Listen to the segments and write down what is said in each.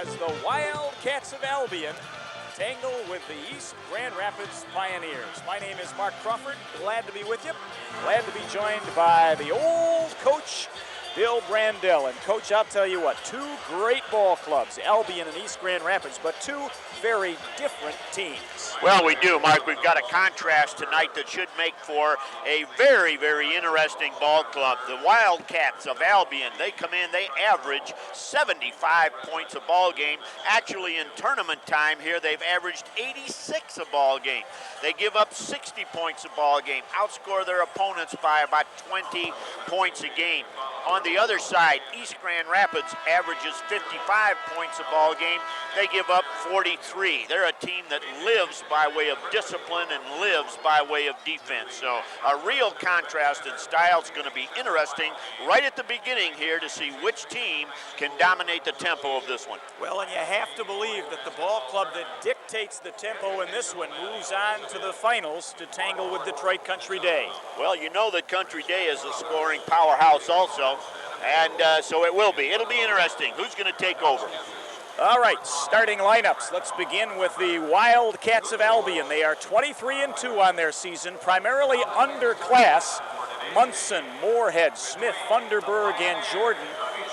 as the Wildcats of Albion tangle with the East Grand Rapids Pioneers. My name is Mark Crawford, glad to be with you. Glad to be joined by the old coach, Bill Brandell. And coach, I'll tell you what, two great ball clubs, Albion and East Grand Rapids, but two very different teams. Well, we do, Mark. We've got a contrast tonight that should make for a very, very interesting ball club. The Wildcats of Albion, they come in, they average 75 points a ball game. Actually, in tournament time here, they've averaged 86 a ball game. They give up 60 points a ball game, outscore their opponents by about 20 points a game. On the other side, East Grand Rapids averages 55 points a ball game. They give up 43. They're a team that lives by way of discipline and lives by way of defense. So a real contrast in style. It's going to be interesting right at the beginning here to see which team can dominate the tempo of this one. Well, and you have to believe that the ball club that dictates the tempo in this one moves on to the finals to tangle with Detroit Country Day. Well, you know that Country Day is a scoring powerhouse also, and so it will be. It'll be interesting. Who's going to take over? All right, starting lineups. Let's begin with the Wildcats of Albion. They are 23-2 on their season, primarily underclass. Munson, Moorehead, Smith, Funderburg, and Jordan.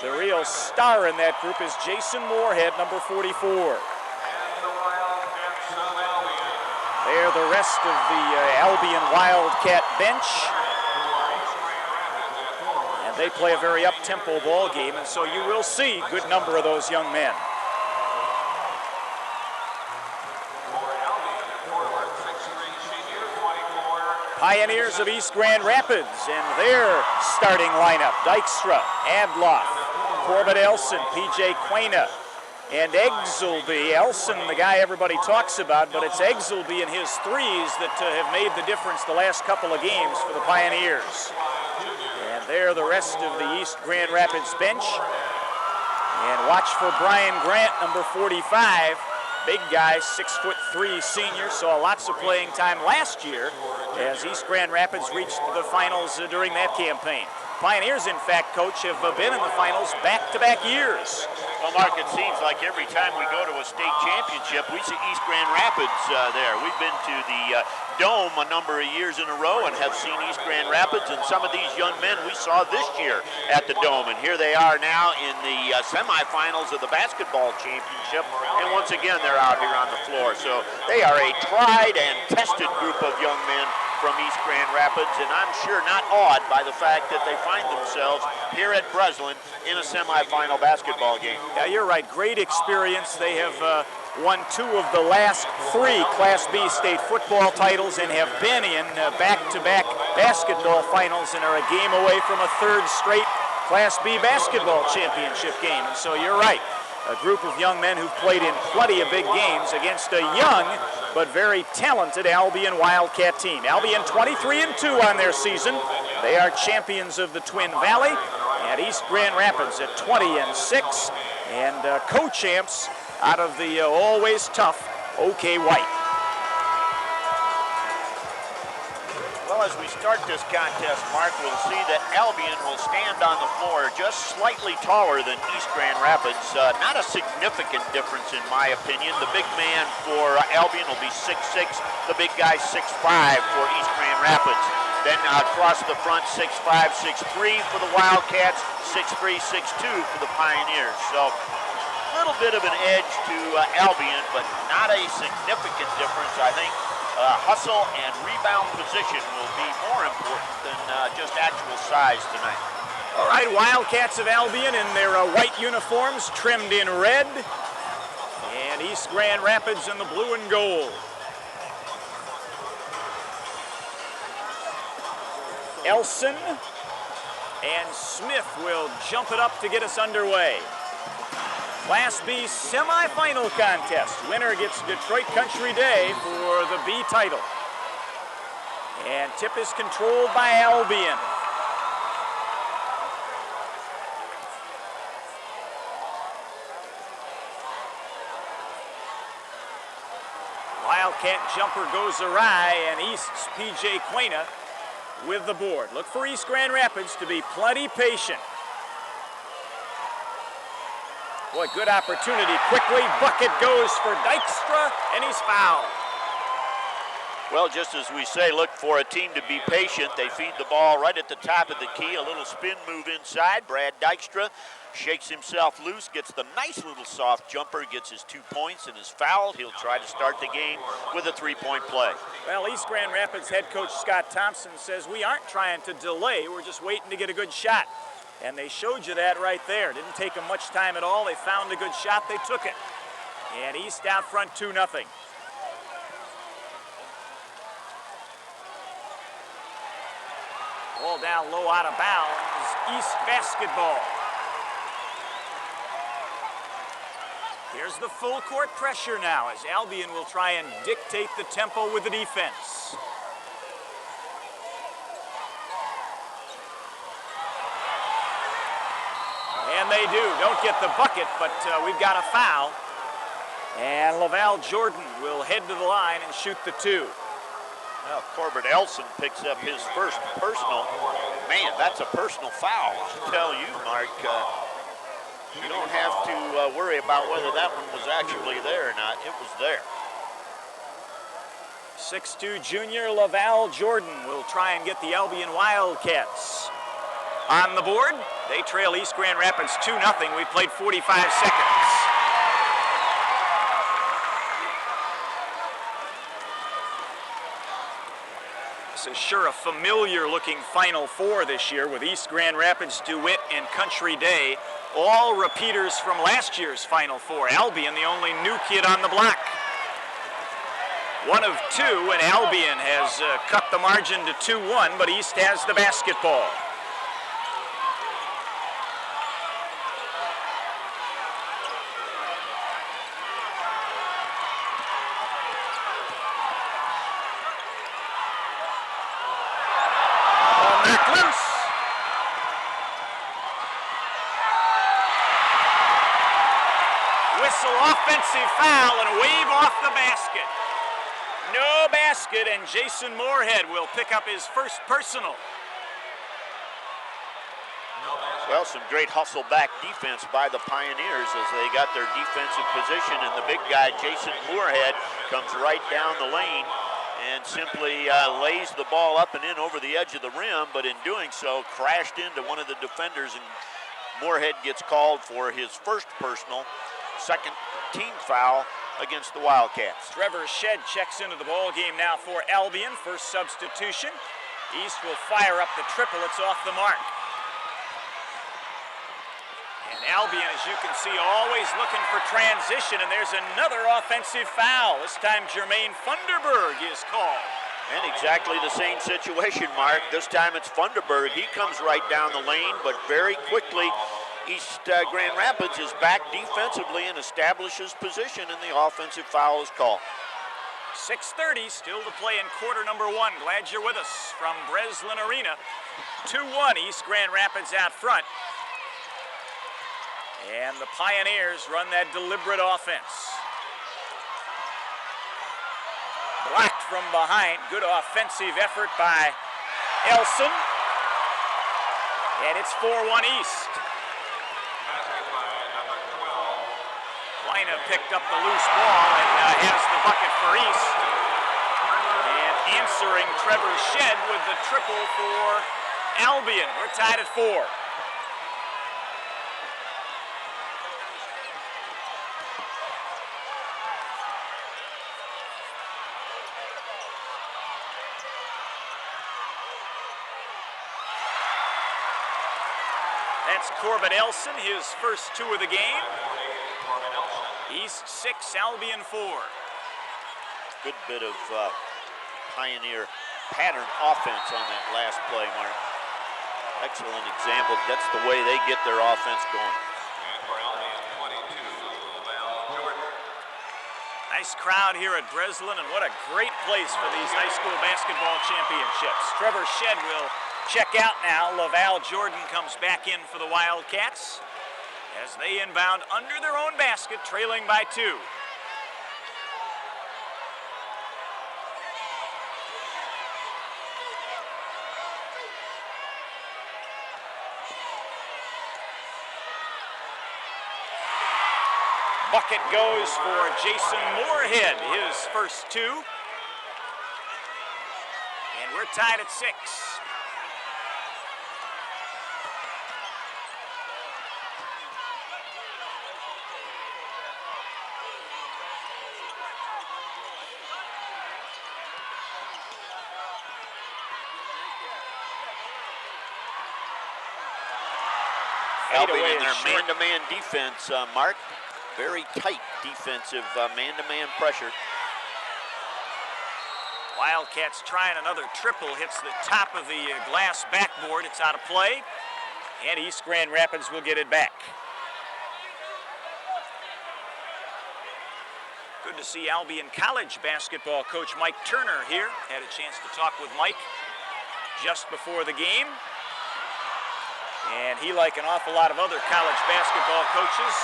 The real star in that group is Jason Moorehead, number 44. There, the rest of the Albion Wildcat bench. And they play a very up-tempo ball game, and so you will see a good number of those young men. Pioneers of East Grand Rapids and their starting lineup: Dykstra, Adloff, Corbett Elsen, P.J. Cyayna, and Egglesby. Elsen, the guy everybody talks about, but it's Egglesby and his threes that have made the difference the last couple of games for the Pioneers. And there the rest of the East Grand Rapids bench. And watch for Brian Grant, number 45. Big guy, 6'3" senior, saw lots of playing time last year as East Grand Rapids reached the finals during that campaign. Pioneers, in fact, coach, have been in the finals back-to-back years. Well, Mark, it seems like every time we go to a state championship, we see East Grand Rapids there. We've been to the Dome a number of years in a row and have seen East Grand Rapids, and some of these young men we saw this year at the Dome. And here they are now in the semifinals of the basketball championship, and once again they're out here on the floor. So they are a tried and tested group of young men from East Grand Rapids, and I'm sure not awed by the fact that they find themselves here at Breslin in a semifinal basketball game. Yeah, you're right. Great experience. They have won 2 of the last 3 Class B state football titles and have been in back-to-back basketball finals and are a game away from a 3rd straight Class B basketball championship game. And so you're right. A group of young men who've played in plenty of big games against a young but very talented Albion Wildcat team. Albion 23-2 on their season. They are champions of the Twin Valley, and East Grand Rapids at 20-6, and co-champs out of the always tough OK White. Well, as we start this contest, Mark, we'll see that Albion will stand on the floor just slightly taller than East Grand Rapids. Not a significant difference, in my opinion. The big man for Albion will be 6'6". The big guy 6'5" for East Grand Rapids. Then across the front, 6'5", 6'3" for the Wildcats, 6'3", 6'2" for the Pioneers. So a little bit of an edge to Albion, but not a significant difference, I think. Hustle and rebound position will be more important than just actual size tonight. All right, Wildcats of Albion in their white uniforms, trimmed in red, and East Grand Rapids in the blue and gold. Elsen and Smith will jump it up to get us underway. Class B semifinal contest. Winner gets Detroit Country Day for the B title. And tip is controlled by Albion. Wildcat jumper goes awry, and East's P.J. Cyayna with the board. Look for East Grand Rapids to be plenty patient. Boy, good opportunity. Quickly, bucket goes for Dykstra, and he's fouled. Well, just as we say, look for a team to be patient. They feed the ball right at the top of the key. A little spin move inside. Brad Dykstra shakes himself loose, gets the nice little soft jumper, gets his 2 points and is fouled. He'll try to start the game with a 3-point play. Well, East Grand Rapids head coach Scott Thompson says we aren't trying to delay. We're just waiting to get a good shot. And they showed you that right there. Didn't take them much time at all. They found a good shot. They took it. And East out front 2-0. Ball down low out of bounds. East basketball. Here's the full court pressure now as Albion will try and dictate the tempo with the defense. And they do. Don't get the bucket, but we've got a foul. And Laval Jordan will head to the line and shoot the 2. Well, Corbett Elsen picks up his first personal. Man, that's a personal foul. I'll tell you, Mark, you don't have to worry about whether that one was actually there or not. It was there. 6'2" junior Laval Jordan will try and get the Albion Wildcats on the board. They trail East Grand Rapids 2-0. We've played 45 seconds. This is sure a familiar-looking Final Four this year with East Grand Rapids, DeWitt, and Country Day, all repeaters from last year's Final Four. Albion, the only new kid on the block. 1 of 2, and Albion has cut the margin to 2-1, but East has the basketball. Offensive foul and a wave off the basket. No basket, and Jason Moorehead will pick up his first personal. Well, some great hustle back defense by the Pioneers as they got their defensive position, and the big guy, Jason Moorehead, comes right down the lane and simply lays the ball up and in over the edge of the rim, but in doing so, crashed into one of the defenders, and Moorehead gets called for his first personal, second team foul against the Wildcats. Trevor Shedd checks into the ball game now for Albion, first substitution. East will fire up the triple, it's off the mark. And Albion, as you can see, always looking for transition, and there's another offensive foul. This time Jermaine Funderburg is called. And exactly the same situation, Mark. This time it's Funderburg. He comes right down the lane, but very quickly East Grand Rapids is back defensively and establishes position, and the offensive foul is called. 6:30 still to play in quarter number 1. Glad you're with us from Breslin Arena. 2-1 East Grand Rapids out front. And the Pioneers run that deliberate offense. Blocked from behind. Good offensive effort by Elsen. And it's 4-1 East. Cyayna picked up the loose ball and has the bucket for East. And answering Trevor Shedd with the triple for Albion. We're tied at 4. That's Corbett Elsen, his first 2 of the game. East 6, Albion 4. Good bit of Pioneer pattern offense on that last play, Mark. Excellent example. That's the way they get their offense going. Nice crowd here at Breslin, and what a great place for these high school basketball championships. Trevor Shedd will check out now. Laval Jordan comes back in for the Wildcats as they inbound under their own basket, trailing by 2. bucket goes for Jason Moorehead, his first two. And we're tied at 6. Albion in their man-to-man defense, Mark. Very tight defensive man-to-man pressure. Wildcats trying another triple, hits the top of the glass backboard. It's out of play, and East Grand Rapids will get it back. Good to see Albion College basketball coach Mike Turner here. Had a chance to talk with Mike just before the game. And he, like an awful lot of other college basketball coaches,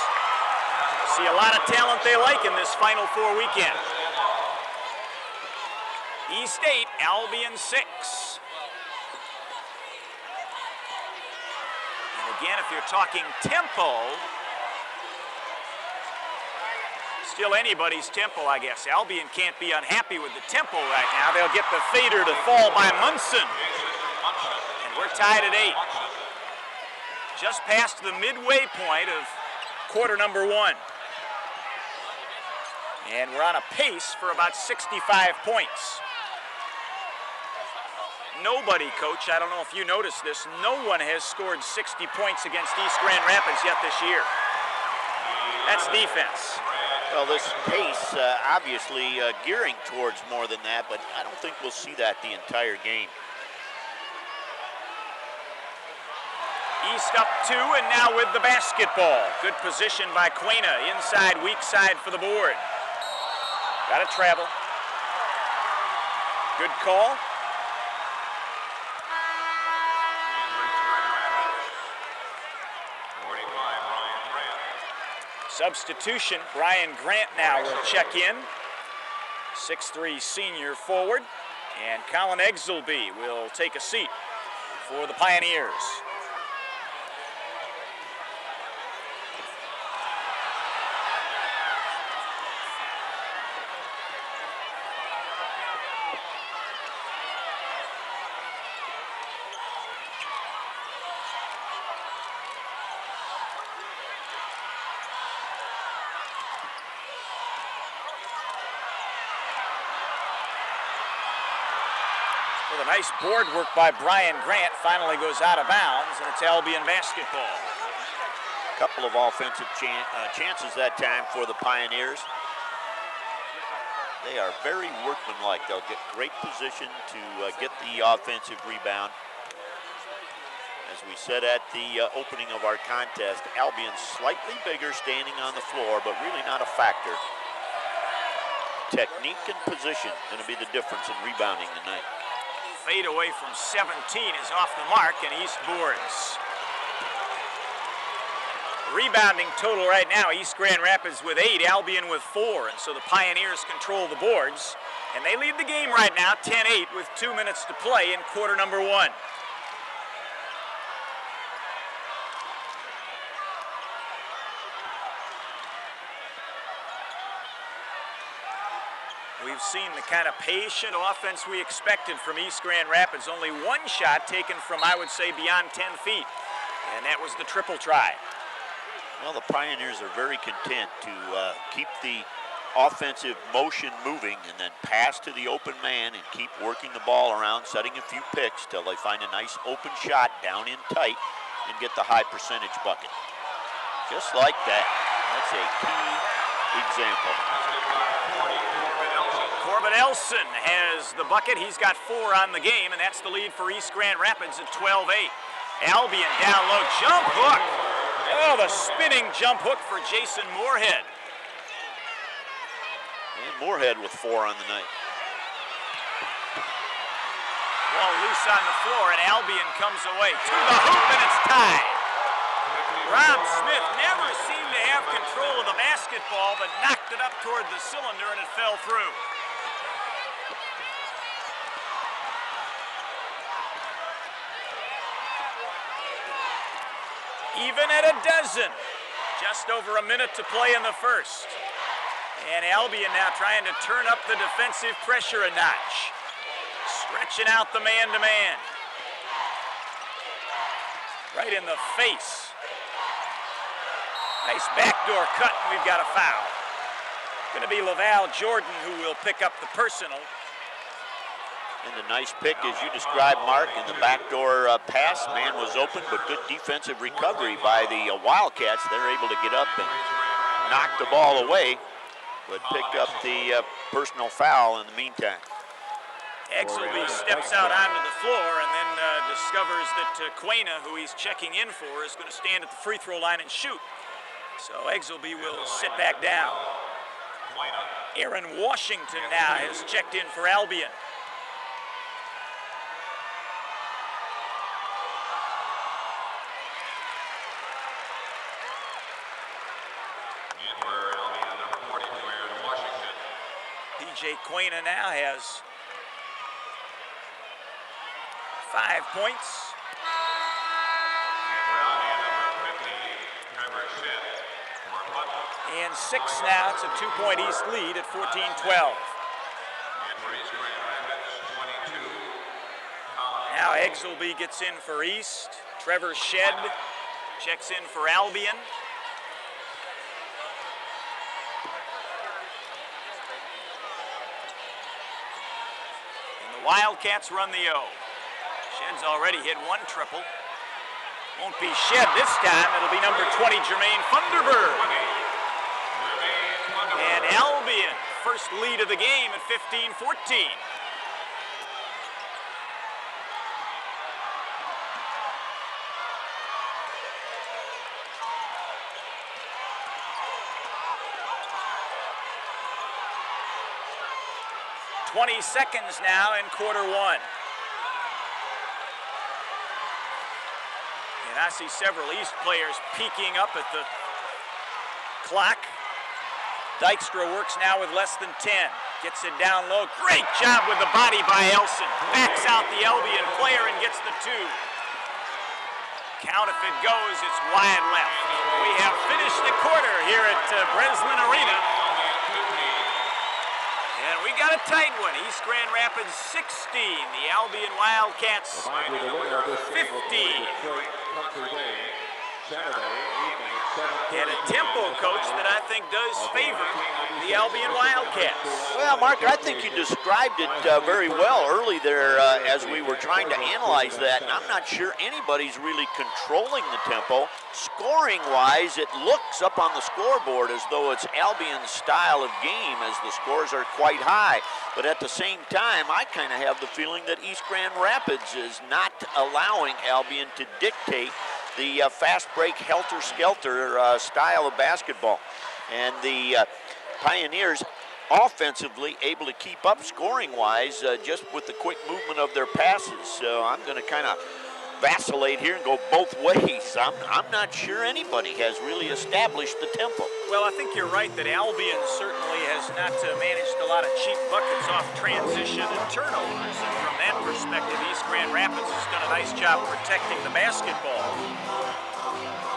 see a lot of talent they like in this Final Four weekend. East 8, Albion 6. And again, if you're talking tempo, still anybody's tempo, I guess. Albion can't be unhappy with the tempo right now. They'll get the fader to fall by Munson. And we're tied at 8. Just past the midway point of quarter number 1. And we're on a pace for about 65 points. Nobody, Coach, I don't know if you noticed this, no one has scored 60 points against East Grand Rapids yet this year. That's defense. Well, this pace obviously gearing towards more than that, but I don't think we'll see that the entire game. East up 2, and now with the basketball. Good position by Cyayna. Inside, weak side for the board. Got to travel. Good call. Substitution, Brian Grant now will check in. 6'3" senior forward. And Colin Egselby will take a seat for the Pioneers. With a nice board work by Brian Grant, finally goes out of bounds, and it's Albion basketball. A couple of offensive chances that time for the Pioneers. They are very workmanlike. They'll get great position to get the offensive rebound. As we said at the opening of our contest, Albion slightly bigger standing on the floor, but really not a factor. Technique and position going to be the difference in rebounding tonight. Fade away from 17 is off the mark, and East boards. Rebounding total right now, East Grand Rapids with 8, Albion with 4, and so the Pioneers control the boards. And they lead the game right now, 10-8, with 2 minutes to play in quarter number 1. We've seen the kind of patient offense we expected from East Grand Rapids. Only one shot taken from, I would say, beyond 10 feet, and that was the triple try. Well, the Pioneers are very content to keep the offensive motion moving and then pass to the open man and keep working the ball around, setting a few picks till they find a nice open shot down in tight and get the high percentage bucket. Just like that. That's a key example. Corbett Elsen has the bucket. He's got 4 on the game, and that's the lead for East Grand Rapids at 12-8. Albion down low, jump hook. Oh, the spinning jump hook for Jason Moorehead. And Moorehead with 4 on the night. Ball loose on the floor, and Albion comes away to the hoop, and it's tied. Rob Smith never seemed to have control of the basketball, but knocked it up toward the cylinder, and it fell through. Even at a dozen. Just over a minute to play in the first. And Albion now trying to turn up the defensive pressure a notch. Stretching out the man-to-man. Right in the face. Nice backdoor cut, and we've got a foul. Going to be Laval Jordan who will pick up the personal. And the nice pick, as you described, Mark, in the backdoor pass. Man was open, but good defensive recovery by the Wildcats. They're able to get up and knock the ball away, but pick up the personal foul in the meantime. Exelby steps out onto the floor and then discovers that Cyayna, who he's checking in for, is going to stand at the free throw line and shoot. So Exelby will sit back down. Aaron Washington now has checked in for Albion. PJ Cyayna now has 5 points. And 6 now. It's a 2-point East lead at 14-12. Now Exelby gets in for East. Trevor Shedd checks in for Albion. And the Wildcats run the O. Shedd's already hit 1 triple. Won't be Shedd this time. It'll be number 20, Jermaine Funderburg. And Albion, first lead of the game at 15-14. "20 seconds now in quarter one. And I see several East players peeking up at the clock. Dykstra works now with less than 10. Gets it down low. Great job with the body by Elsen. Backs out the Albion player and gets the 2. Count if it goes, it's wide left. We have finished the quarter here at Breslin Arena. And we got a tight one. East Grand Rapids 16. The Albion Wildcats 15. And a tempo coach that I think does favor the Albion Wildcats. Well, Mark, I think you described it very well early there as we were trying to analyze that. And I'm not sure anybody's really controlling the tempo. Scoring-wise, it looks up on the scoreboard as though it's Albion's style of game as the scores are quite high. But at the same time, I kind of have the feeling that East Grand Rapids is not allowing Albion to dictate the fast break, helter-skelter style of basketball. And the Pioneers offensively able to keep up scoring-wise just with the quick movement of their passes. So I'm going to kind of vacillate here and go both ways. I'm not sure anybody has really established the tempo. Well, I think you're right that Albion certainly has not managed a lot of cheap buckets off transition and turnovers. And from that perspective, East Grand Rapids has done a nice job protecting the basketball.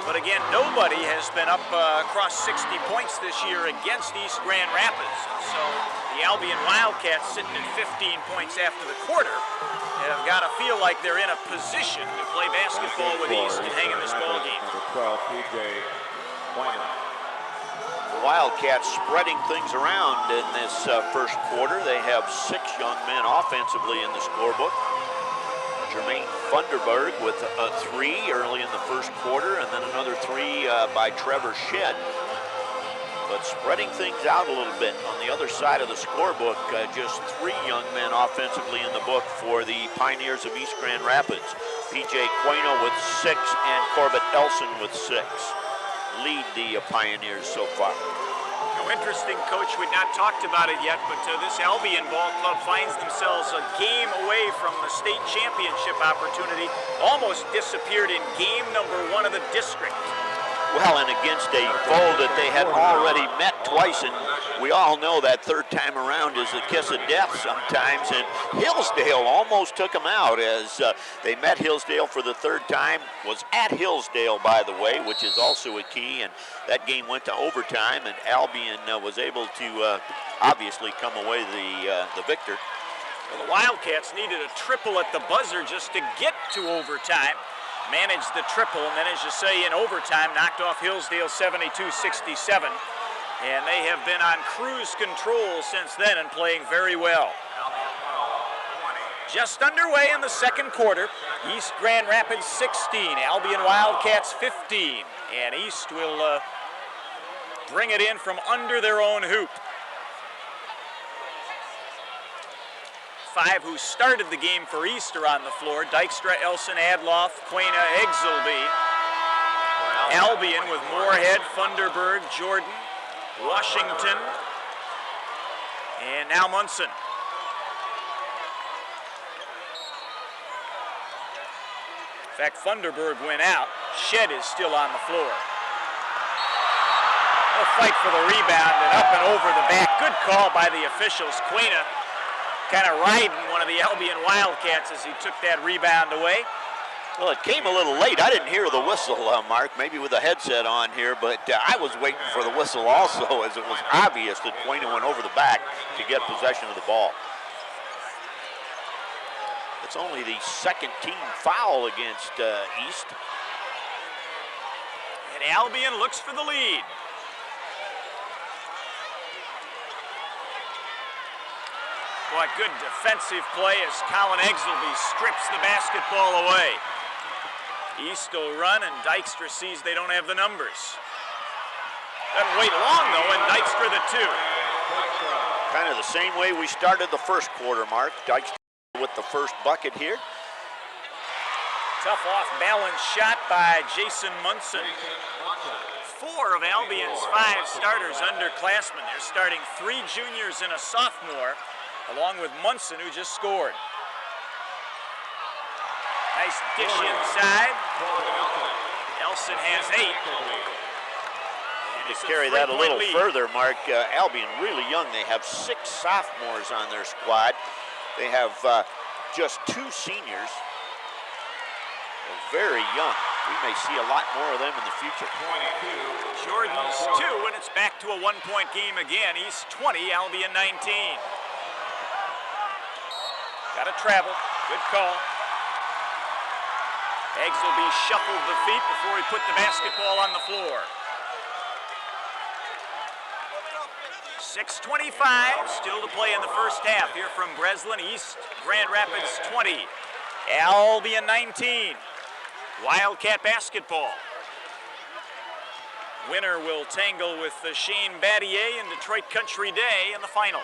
But again, nobody has been up across 60 points this year against East Grand Rapids. And so the Albion Wildcats, sitting at 15 points after the quarter, have got to feel like they're in a position to play basketball with East and hang in this ball game. The Wildcats spreading things around in this first quarter. They have 6 young men offensively in the scorebook. Jermaine Funderburg with a 3 early in the first quarter, and then another 3 by Trevor Shedd. But spreading things out a little bit on the other side of the scorebook, just 3 young men offensively in the book for the Pioneers of East Grand Rapids. PJ Cyayna with 6 and Corbett Elsen with 6 lead the Pioneers so far. Interesting, Coach. We've not talked about it yet, but this Albion ball club finds themselves a game away from the state championship opportunity. Almost disappeared in game number 1 of the district. Well, and against a foe that they had already met twice, and we all know that third time around is the kiss of death sometimes, and Hillsdale almost took them out as they met Hillsdale for the third time. Was at Hillsdale, by the way, which is also a key, and that game went to overtime, and Albion was able to obviously come away the victor. Well, the Wildcats needed a triple at the buzzer just to get to overtime. Managed the triple, and then, as you say, in overtime, knocked off Hillsdale 72-67. And they have been on cruise control since then and playing very well. Just underway in the second quarter. East Grand Rapids 16, Albion Wildcats 15. And East will bring it in from under their own hoop. 5 who started the game for East are on the floor. Dykstra, Elsen, Adloff, Cyayna, Exelby. Albion with Moorehead, Funderburg, Jordan, Washington, and now Munson. In fact, Funderburg went out. Shed is still on the floor. A fight for the rebound and up and over the back. Good call by the officials. Cyayna kind of riding one of the Albion Wildcats as he took that rebound away. Well, it came a little late. I didn't hear the whistle, Mark, maybe with the headset on here, but I was waiting for the whistle also, as it was obvious that Cyayna went over the back to get possession of the ball. It's only the second team foul against East. And Albion looks for the lead. Boy, good defensive play as Colin Exelby strips the basketball away. East will run, and Dykstra sees they don't have the numbers. Doesn't wait long, though, and Dykstra the 2. Kind of the same way we started the first quarter, Mark. Dykstra with the first bucket here. Tough off-balance shot by Jason Munson. 4 of Albion's 5 starters underclassmen. They're starting 3 juniors and a sophomore, along with Munson, who just scored. Nice dish inside. Elsen has 8. To carry that a little further, Mark, Albion really young. They have 6 sophomores on their squad. They have just 2 seniors. They're very young. We may see a lot more of them in the future. Jordan's 2, and it's back to a 1-point game again. East 20, Albion 19. Got to travel. Good call. Exelby shuffled the feet before he put the basketball on the floor. 6:25 still to play in the first half here from Breslin. East Grand Rapids 20, Albion 19. Wildcat basketball. Winner will tangle with Shane Battier and Detroit Country Day in the final.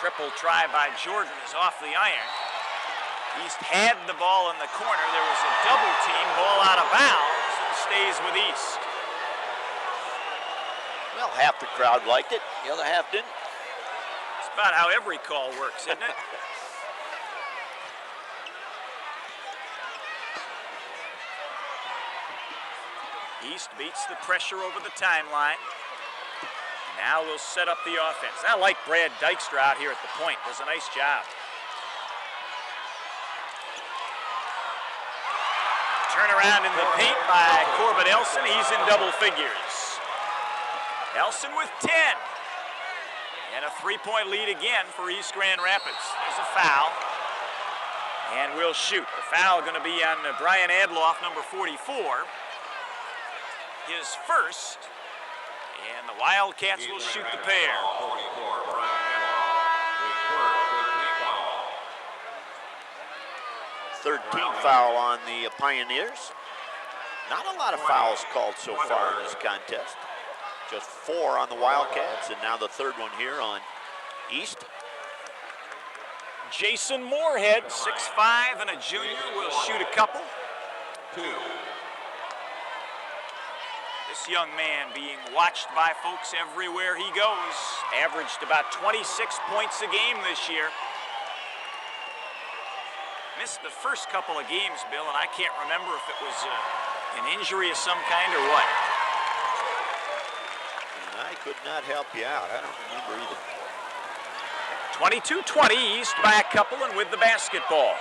Triple try by Jordan is off the iron. East had the ball in the corner. There was a double team, ball out of bounds, and stays with East. Well, half the crowd liked it, the other half didn't. It's about how every call works, isn't it? East beats the pressure over the timeline. Now we'll set up the offense. I like Brad Dykstra out here at the point. Does a nice job. Turnaround in the paint by Corbett Elsen. He's in double figures. Elsen with 10. And a 3-point lead again for East Grand Rapids. There's a foul. And we'll shoot. The foul going to be on Brian Adloff, number 44. His first. And the Wildcats will shoot the pair. 13th foul on the Pioneers. Not a lot of fouls called so far in this contest. Just 4 on the Wildcats, and now the third one here on East. Jason Moorehead, 6'5" and a junior, will shoot a couple. 2. This young man being watched by folks everywhere he goes. Averaged about 26 points a game this year. Missed the first couple of games, Bill, and I can't remember if it was an injury of some kind or what. And I could not help you out. I don't remember either. 22-20, East by a couple and with the basketball.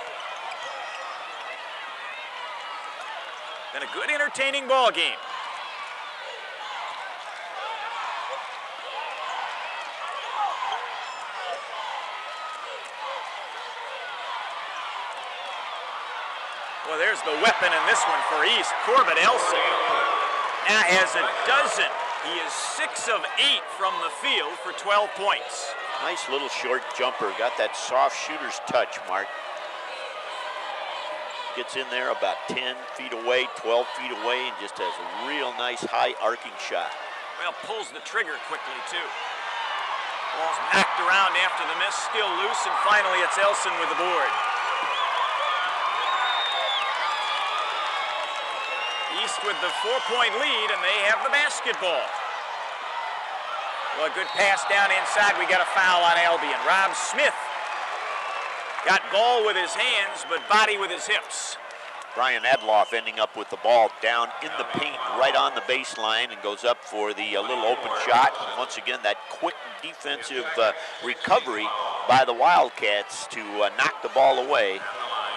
Been a good, entertaining ball game. Well, there's the weapon in this one for East. Corbett Elsen now has a dozen. He is 6 of 8 from the field for 12 points. Nice little short jumper. Got that soft shooter's touch, Mark. Gets in there about 10 feet away, 12 feet away, and just has a real nice high arcing shot. Well, pulls the trigger quickly, too. Ball's knocked around after the miss, still loose, and finally it's Elsen with the board. East with the 4-point lead, and they have the basketball. Well, a good pass down inside. We got a foul on Albion. Rob Smith got ball with his hands, but body with his hips. Brian Adloff ending up with the ball down in the paint right on the baseline and goes up for the little open shot. And once again, that quick defensive recovery by the Wildcats to knock the ball away.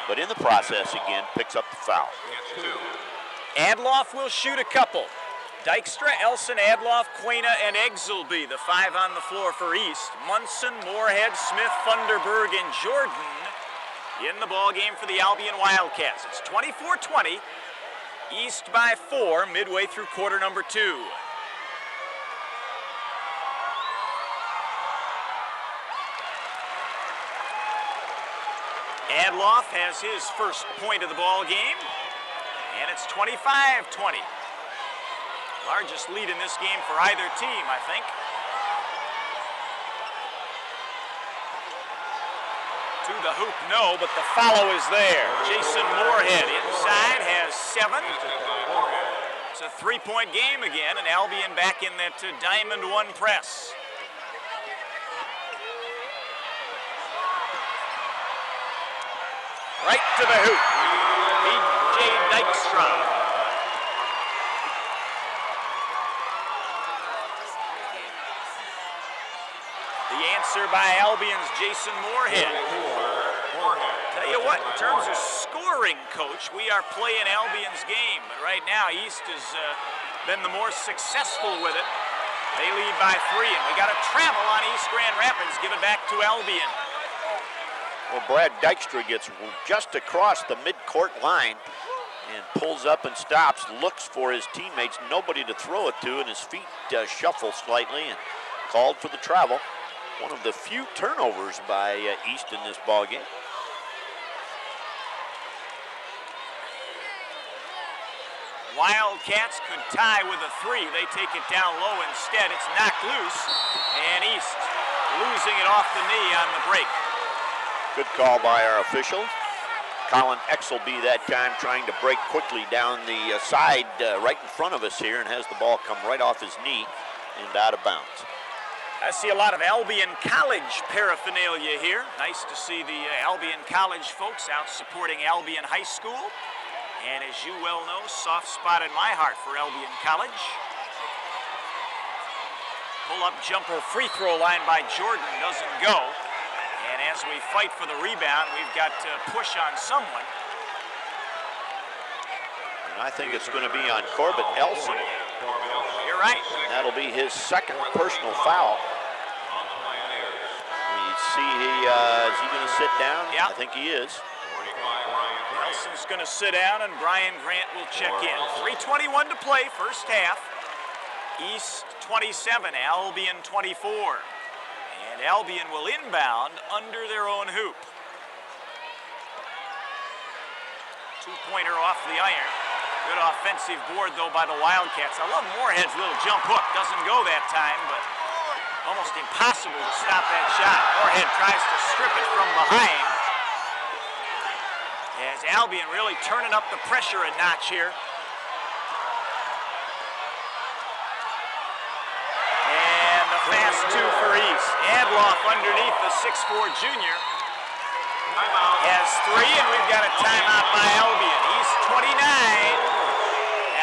But in the process, again, picks up the foul. Adloff will shoot a couple. Dykstra, Elsen, Adloff, Cyayna, and Egglesby, the 5 on the floor for East. Munson, Moorehead, Smith, Funderburg, and Jordan in the ball game for the Albion Wildcats. It's 24-20, East by 4, midway through quarter number 2. Adloff has his first point of the ball game, and it's 25-20. Largest lead in this game for either team, I think. To the hoop, no, but the follow is there. Jason Moorehead inside has 7. It's a 3-point game again, and Albion back in that diamond 1 press. Right to the hoop. B.J. Dykstra. The answer by Albion's Jason Moorehead. Tell you what, in terms of scoring, Coach, we are playing Albion's game. But right now, East has been the more successful with it. They lead by 3, and we got to travel on East Grand Rapids, give it back to Albion. Well, Brad Dykstra gets just across the midcourt line and pulls up and stops, looks for his teammates, nobody to throw it to, and his feet shuffle slightly and called for the travel. One of the few turnovers by East in this ball game. Wildcats could tie with a 3. They take it down low instead. It's knocked loose, and East losing it off the knee on the break. Good call by our official. Colin Exelby that time trying to break quickly down the side right in front of us here and has the ball come right off his knee and out of bounds. I see a lot of Albion College paraphernalia here. Nice to see the Albion College folks out supporting Albion High School. And as you well know, soft spot in my heart for Albion College. Pull-up jumper free throw line by Jordan doesn't go. And as we fight for the rebound, we've got to push on someone. And I think it's going to be on Corbett Elsen. You're right. That'll be his second personal foul. We see is he going to sit down? Yeah. I think he is. Elsen's going to sit down, and Brian Grant will check in. 3:21 to play, first half. East 27, Albion 24. And Albion will inbound under their own hoop. 2-pointer off the iron. Good offensive board, though, by the Wildcats. I love Moorehead's little jump hook. Doesn't go that time, but almost impossible to stop that shot. Moorehead tries to strip it from behind. As Albion really turning up the pressure a notch here. And the fast 2 for East. Adloff underneath the 6'4" junior. has 3, and we've got a timeout by Albion. East 29,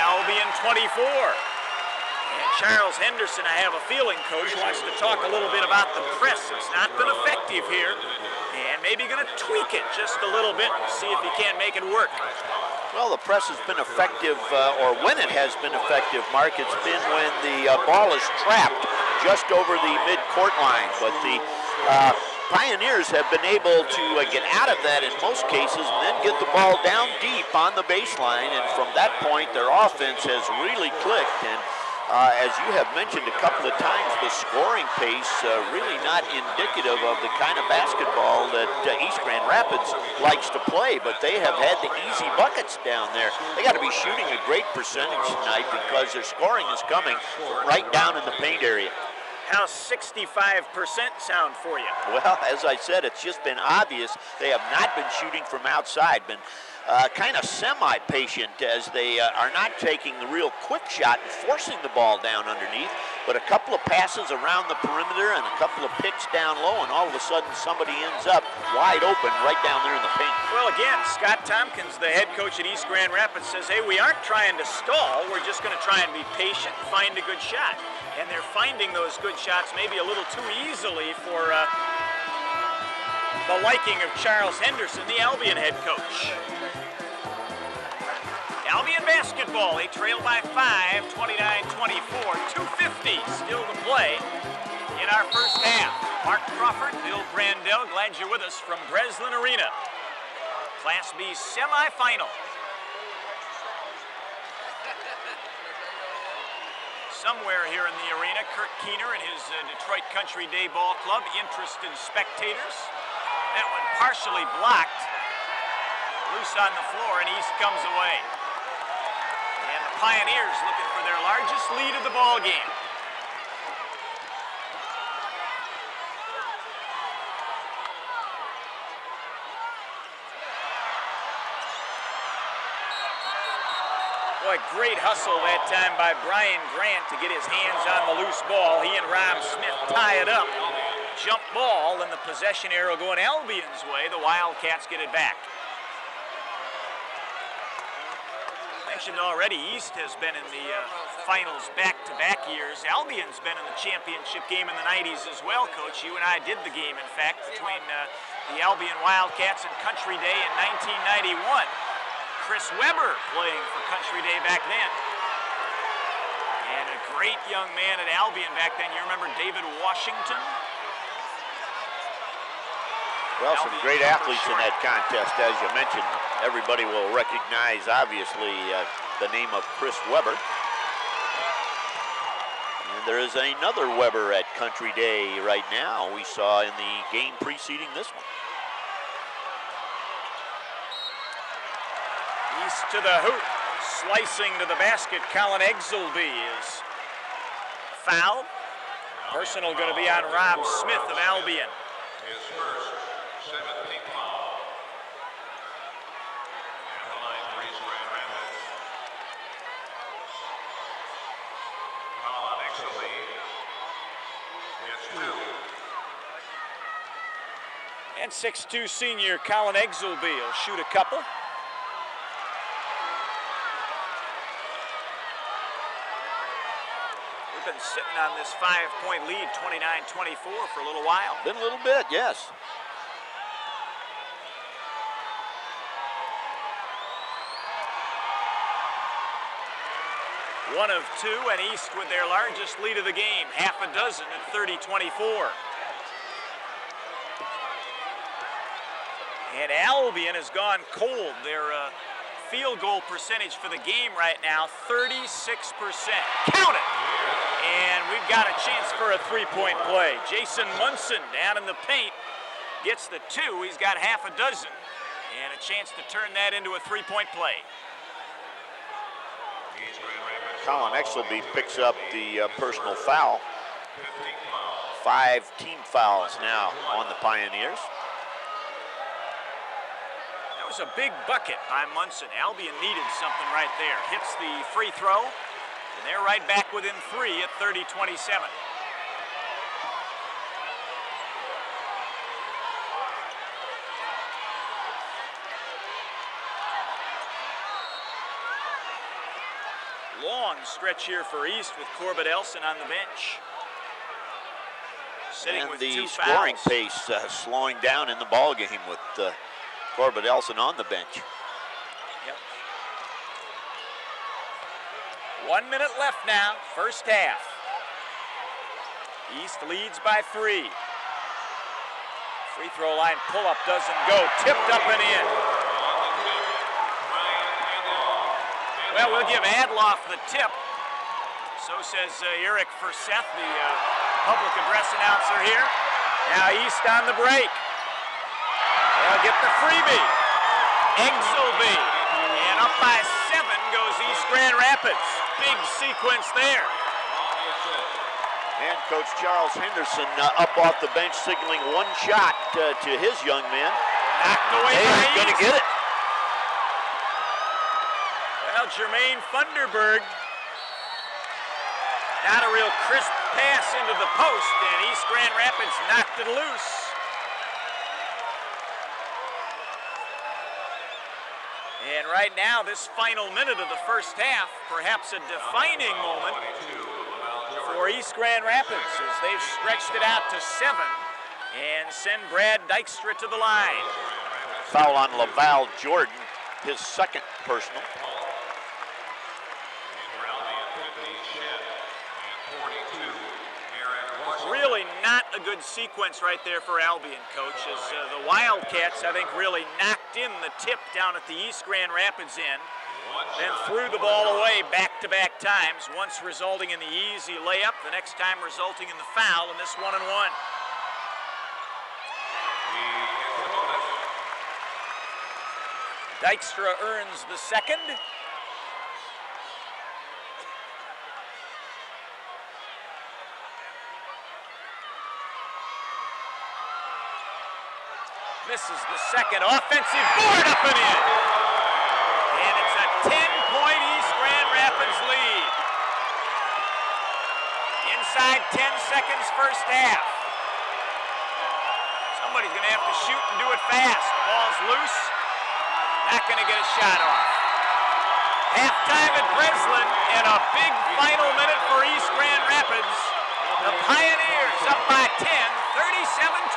Albion 24. And Charles Henderson, I have a feeling, Coach, wants to talk a little bit about the press. It's not been effective here, and maybe going to tweak it just a little bit and see if he can't make it work. Well, the press has been effective, or when it has been effective, Mark, it's been when the ball is trapped just over the mid-court line. But the Pioneers have been able to get out of that in most cases and then get the ball down deep on the baseline. And from that point, their offense has really clicked. And as you have mentioned a couple of times, the scoring pace really not indicative of the kind of basketball that East Grand Rapids likes to play, but they have had the easy buckets down there. They got to be shooting a great percentage tonight because their scoring is coming right down in the paint area. How's 65% sound for you? Well, as I said, it's just been obvious they have not been shooting from outside, been kind of semi-patient as they are not taking the real quick shot and forcing the ball down underneath, but a couple of passes around the perimeter and a couple of picks down low, and all of a sudden somebody ends up wide open right down there in the paint. Well, again, Scott Tompkins, the head coach at East Grand Rapids, says, hey, we aren't trying to stall. We're just going to try and be patient and find a good shot. And they're finding those good shots maybe a little too easily for the liking of Charles Henderson, the Albion head coach. Albion basketball, they trail by 5, 29-24, 2:50 still to play in our first half. Mark Crawford, Bill Brandell, glad you're with us from Breslin Arena. Class B semifinal. Somewhere here in the arena, Kurt Keener and his Detroit Country Day Ball Club, interested spectators. That one partially blocked. Loose on the floor, and East comes away. And the Pioneers looking for their largest lead of the ball game. Boy, great hustle that time by Brian Grant to get his hands on the loose ball. He and Rob Smith tie it up. Jump ball, and the possession arrow going Albion's way. The Wildcats get it back. Mentioned already, East has been in the finals back-to-back years. Albion's been in the championship game in the 90s as well, Coach. You and I did the game, in fact, between the Albion Wildcats and Country Day in 1991. Chris Webber playing for Country Day back then. And a great young man at Albion back then. You remember David Washington? Well, some great athletes in that contest, as you mentioned. Everybody will recognize, obviously, the name of Chris Webber. And there is another Webber at Country Day right now. We saw in the game preceding this one. East to the hoop, slicing to the basket. Colin Egglesby is fouled. Personal going to be on Rob Smith of Albion. His first 17th foul. At the line for East Grand Rapids. Colin Egglesby gets 2. And 6'2" senior Colin Egglesby will shoot a couple. Been sitting on this 5-point lead, 29-24 for a little while. Been a little bit, yes. One of two, and East with their largest lead of the game, half a dozen at 30-24. And Albion has gone cold. Their field goal percentage for the game right now, 36%. Count it! And we've got a chance for a three-point play. Jason Munson down in the paint gets the 2. He's got half a dozen. And a chance to turn that into a three-point play. Colin Egglesby picks up the personal foul. 5 team fouls now on the Pioneers. That was a big bucket by Munson. Albion needed something right there. Hits the free throw. And they're right back within 3 at 30-27. Long stretch here for East with Corbett Elsen on the bench. Sitting and with the 2 scoring fouls. pace slowing down in the ball game with Corbett Elsen on the bench. Yep. 1 minute left now, first half. East leads by 3. Free throw line pull-up doesn't go. Tipped up and in. Well, we'll give Adloff the tip. So says Eric Forseth, the public address announcer here. Now East on the break. They'll get the freebie. Eggsby. And up by 7 goes East Grand Rapids. Big sequence there. And Coach Charles Henderson up off the bench signaling 1 shot to his young men. Knocked away by He's East. going to get it. Well, Jermaine Funderburg. Not a real crisp pass into the post, and East Grand Rapids knocked it loose. And right now, this final minute of the first half, perhaps a defining moment for East Grand Rapids as they've stretched it out to 7 and send Brad Dykstra to the line. Foul on Laval Jordan, his 2nd personal. Really not a good sequence right there for Albion, Coach, as the Wildcats, I think, really knocked in the tip down at the East Grand Rapids end, then threw the ball away back-to-back times, once resulting in the easy layup, the next time resulting in the foul, and this 1-and-1. Dykstra earns the 2nd. Misses the 2nd. Offensive board up and in. And it's a 10-point East Grand Rapids lead. Inside 10 seconds first half. Somebody's going to have to shoot and do it fast. Ball's loose. Not going to get a shot off. Halftime at Breslin and a big final minute for East Grand Rapids. The Pioneers up by 10,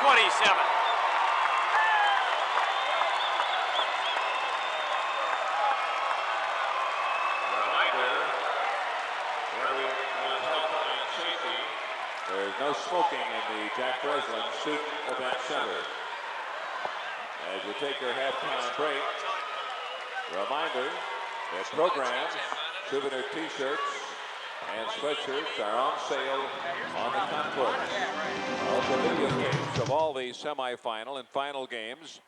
37-27. There's no smoking in the Jack Breslin Student Event Center. As we take our halftime break, reminder that programs, souvenir t-shirts, and sweatshirts are on sale on the concourse. Also video games of all the semifinal and final games.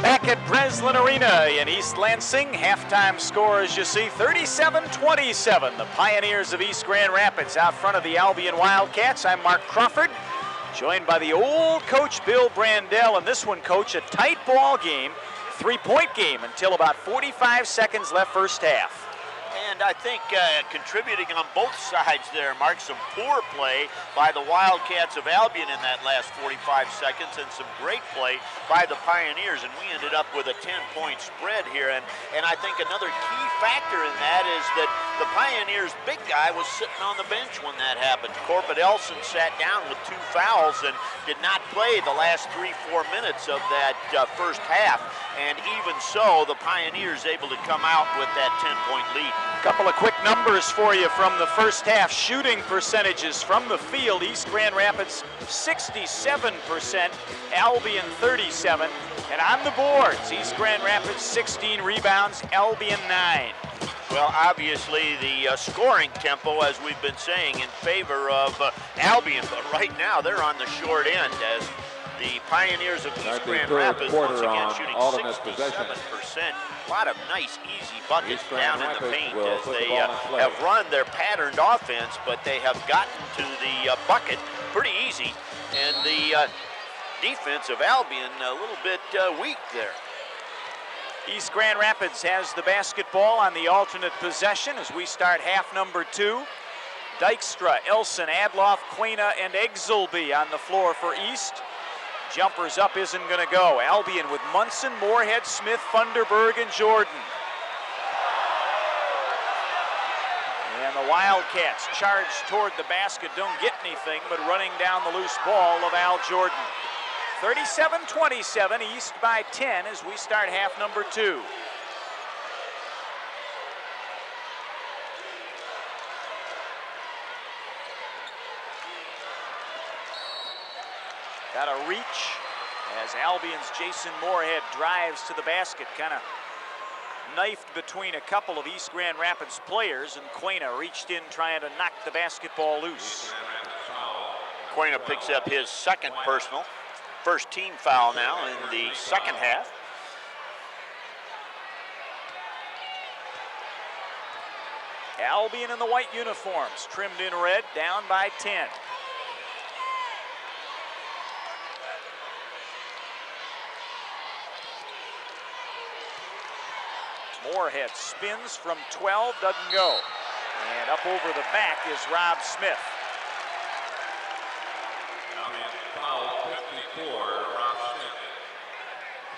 Back at Breslin Arena in East Lansing, halftime score, as you see, 37-27. The Pioneers of East Grand Rapids out front of the Albion Wildcats. I'm Mark Crawford, joined by the old coach Bill Brandell. And this one, Coach, a tight ball game, 3-point game until about 45 seconds left first half. And I think contributing on both sides there, Mark, some poor play by the Wildcats of Albion in that last 45 seconds and some great play by the Pioneers. And we ended up with a 10-point spread here. And I think another key factor in that is that The Pioneers' big guy was sitting on the bench when that happened. Corbett Elsen sat down with 2 fouls and did not play the last 3-4 minutes of that first half. And even so, the Pioneers able to come out with that 10-point lead. Couple of quick numbers for you from the first half. Shooting percentages from the field. East Grand Rapids 67%, Albion 37%. And on the boards, East Grand Rapids 16 rebounds, Albion 9. Well, obviously the scoring tempo, as we've been saying, in favor of Albion, but right now they're on the short end as the Pioneers of East Grand Rapids once again shooting 67%. A lot of nice, easy buckets down in the paint as they have run their patterned offense, but they have gotten to the bucket pretty easy. And the defense of Albion a little bit weak there. East Grand Rapids has the basketball on the alternate possession as we start half number 2. Dykstra, Elsen, Adloff, Cyayna, and Egzelby on the floor for East. Jumpers up isn't going to go. Albion with Munson, Moorehead, Smith, Funderburg, and Jordan. And the Wildcats charge toward the basket, don't get anything, but running down the loose ball of Al Jordan. 37-27, East by 10 as we start half number 2. Got a reach as Albion's Jason Moorehead drives to the basket, kind of knifed between a couple of East Grand Rapids players, and Cyayna reached in trying to knock the basketball loose. Cyayna picks up his second personal. First team foul now in the second half. Albion in the white uniforms, trimmed in red, down by 10. Moorehead spins from 12, doesn't go. And up over the back is Rob Smith. Foul 54, Rob Smith.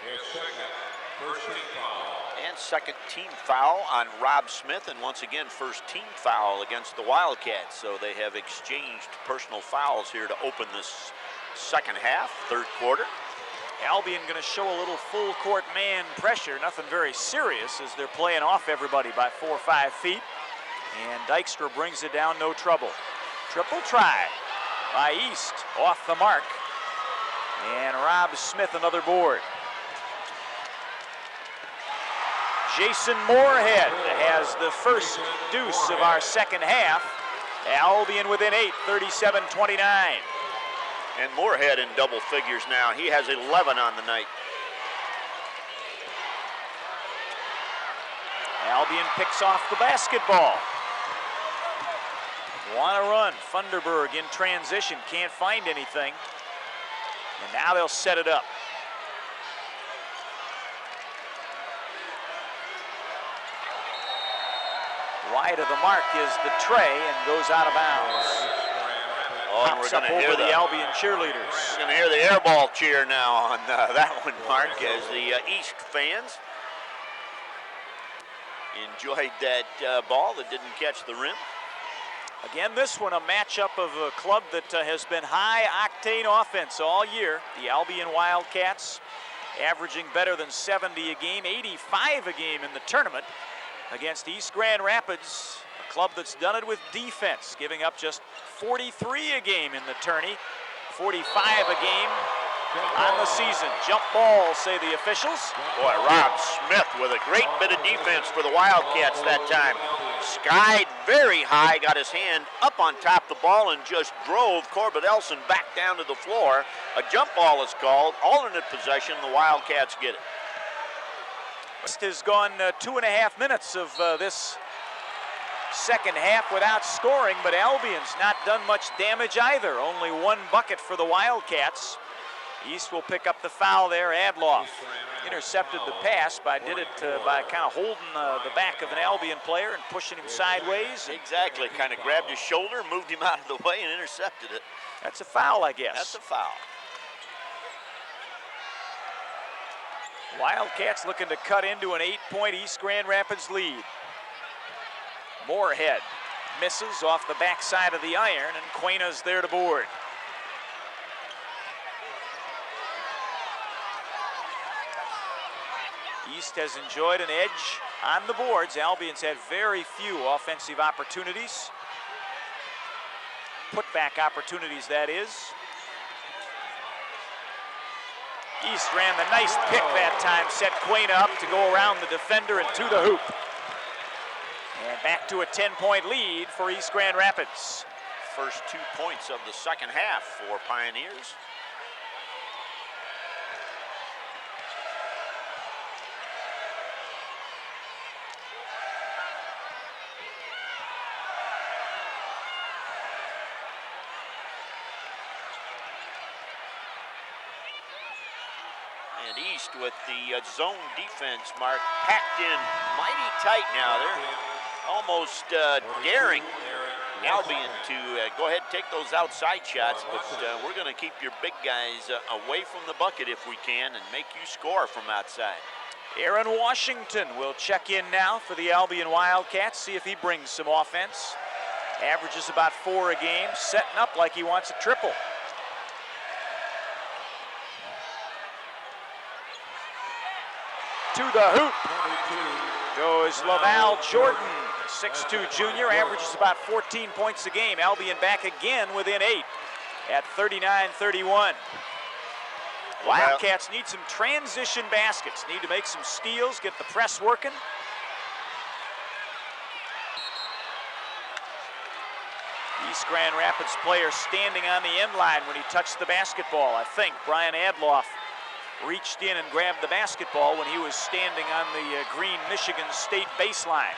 His second, first team foul. And second team foul on Rob Smith, and once again first team foul against the Wildcats. So they have exchanged personal fouls here to open this second half, third quarter. Albion going to show a little full court man pressure, nothing very serious as they're playing off everybody by 4 or 5 feet. And Dykstra brings it down, no trouble. Triple try by East, off the mark. And Rob Smith another board. Jason Moorehead has the first deuce of our second half. Albion within 8, 37-29. And Moorehead in double figures now. He has 11 on the night. Albion picks off the basketball. Want to run. Funderburg in transition. Can't find anything. And now they'll set it up. Wide of the mark is the tray and goes out of bounds. Oh, and we're going to hear the Albion cheerleaders. We're going to hear the air ball cheer now on that one, Mark, as the East fans enjoyed that ball that didn't catch the rim. Again, this one a matchup of a club that has been high-octane offense all year. The Albion Wildcats averaging better than 70 a game, 85 a game in the tournament against East Grand Rapids, a club that's done it with defense, giving up just 43 a game in the tourney, 45 a game on the season. Jump ball, say the officials. Boy, Rob Smith with a great bit of defense for the Wildcats that time. Skied very high, got his hand up on top of the ball and just drove Corbett Elsen back down to the floor. A jump ball is called, alternate possession, the Wildcats get it. Has gone 2.5 minutes of this second half without scoring, but Albion's not done much damage either. Only 1 bucket for the Wildcats. East will pick up the foul there. Adloff intercepted the pass, but did it by kind of holding the back of an Albion player and pushing him sideways. Exactly, kind of grabbed his shoulder, moved him out of the way, and intercepted it. That's a foul, I guess. That's a foul. Wildcats looking to cut into an 8-point East Grand Rapids lead. Moorehead misses off the backside of the iron, and Quayna's there to board. East has enjoyed an edge on the boards. Albion's had very few offensive opportunities. Putback opportunities, that is. East ran the nice pick that time, set Cyayna up to go around the defender and to the hoop. And back to a 10-point lead for East Grand Rapids. First 2 points of the second half for Pioneers. And East with the zone defense, Mark, packed in mighty tight now. They're almost daring Albion to go ahead and take those outside shots, but we're going to keep your big guys away from the bucket if we can and make you score from outside. Aaron Washington will check in now for the Albion Wildcats, see if he brings some offense. Averages about 4 a game, setting up like he wants a triple. To the hoop goes Laval Jordan, 6'2" junior, averages about 14 points a game. Albion back again within 8 at 39-31. Wildcats need some transition baskets, need to make some steals, get the press working. East Grand Rapids player standing on the end line when he touched the basketball. I think Brian Adloff reached in and grabbed the basketball when he was standing on the green Michigan State baseline.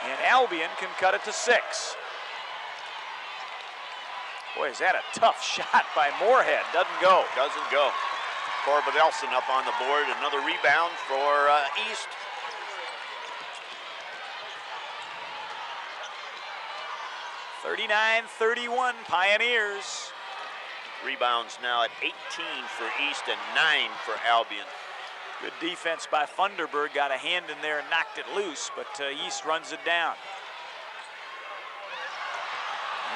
And Albion can cut it to 6. Boy, is that a tough shot by Moorehead. Doesn't go. Doesn't go. Corbett Elsen up on the board. Another rebound for East. (39-31) Pioneers. Rebounds now at 18 for East and 9 for Albion. Good defense by Funderburg. Got a hand in there and knocked it loose, but East runs it down.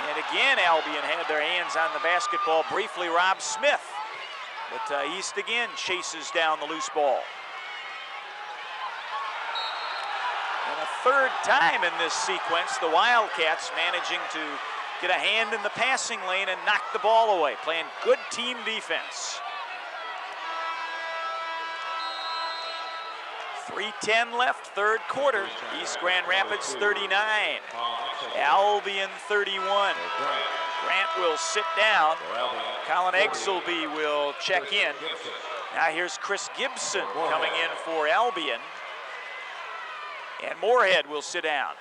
And again, Albion had their hands on the basketball briefly. Rob Smith, but East again chases down the loose ball. And a third time in this sequence, the Wildcats managing to get a hand in the passing lane and knock the ball away, playing good team defense. 3:10 left, third quarter. East Grand Rapids 39, Albion 31. Grant will sit down. Colin Egselby will check in. Now here's Chris Gibson coming in for Albion. And Moorehead will sit down.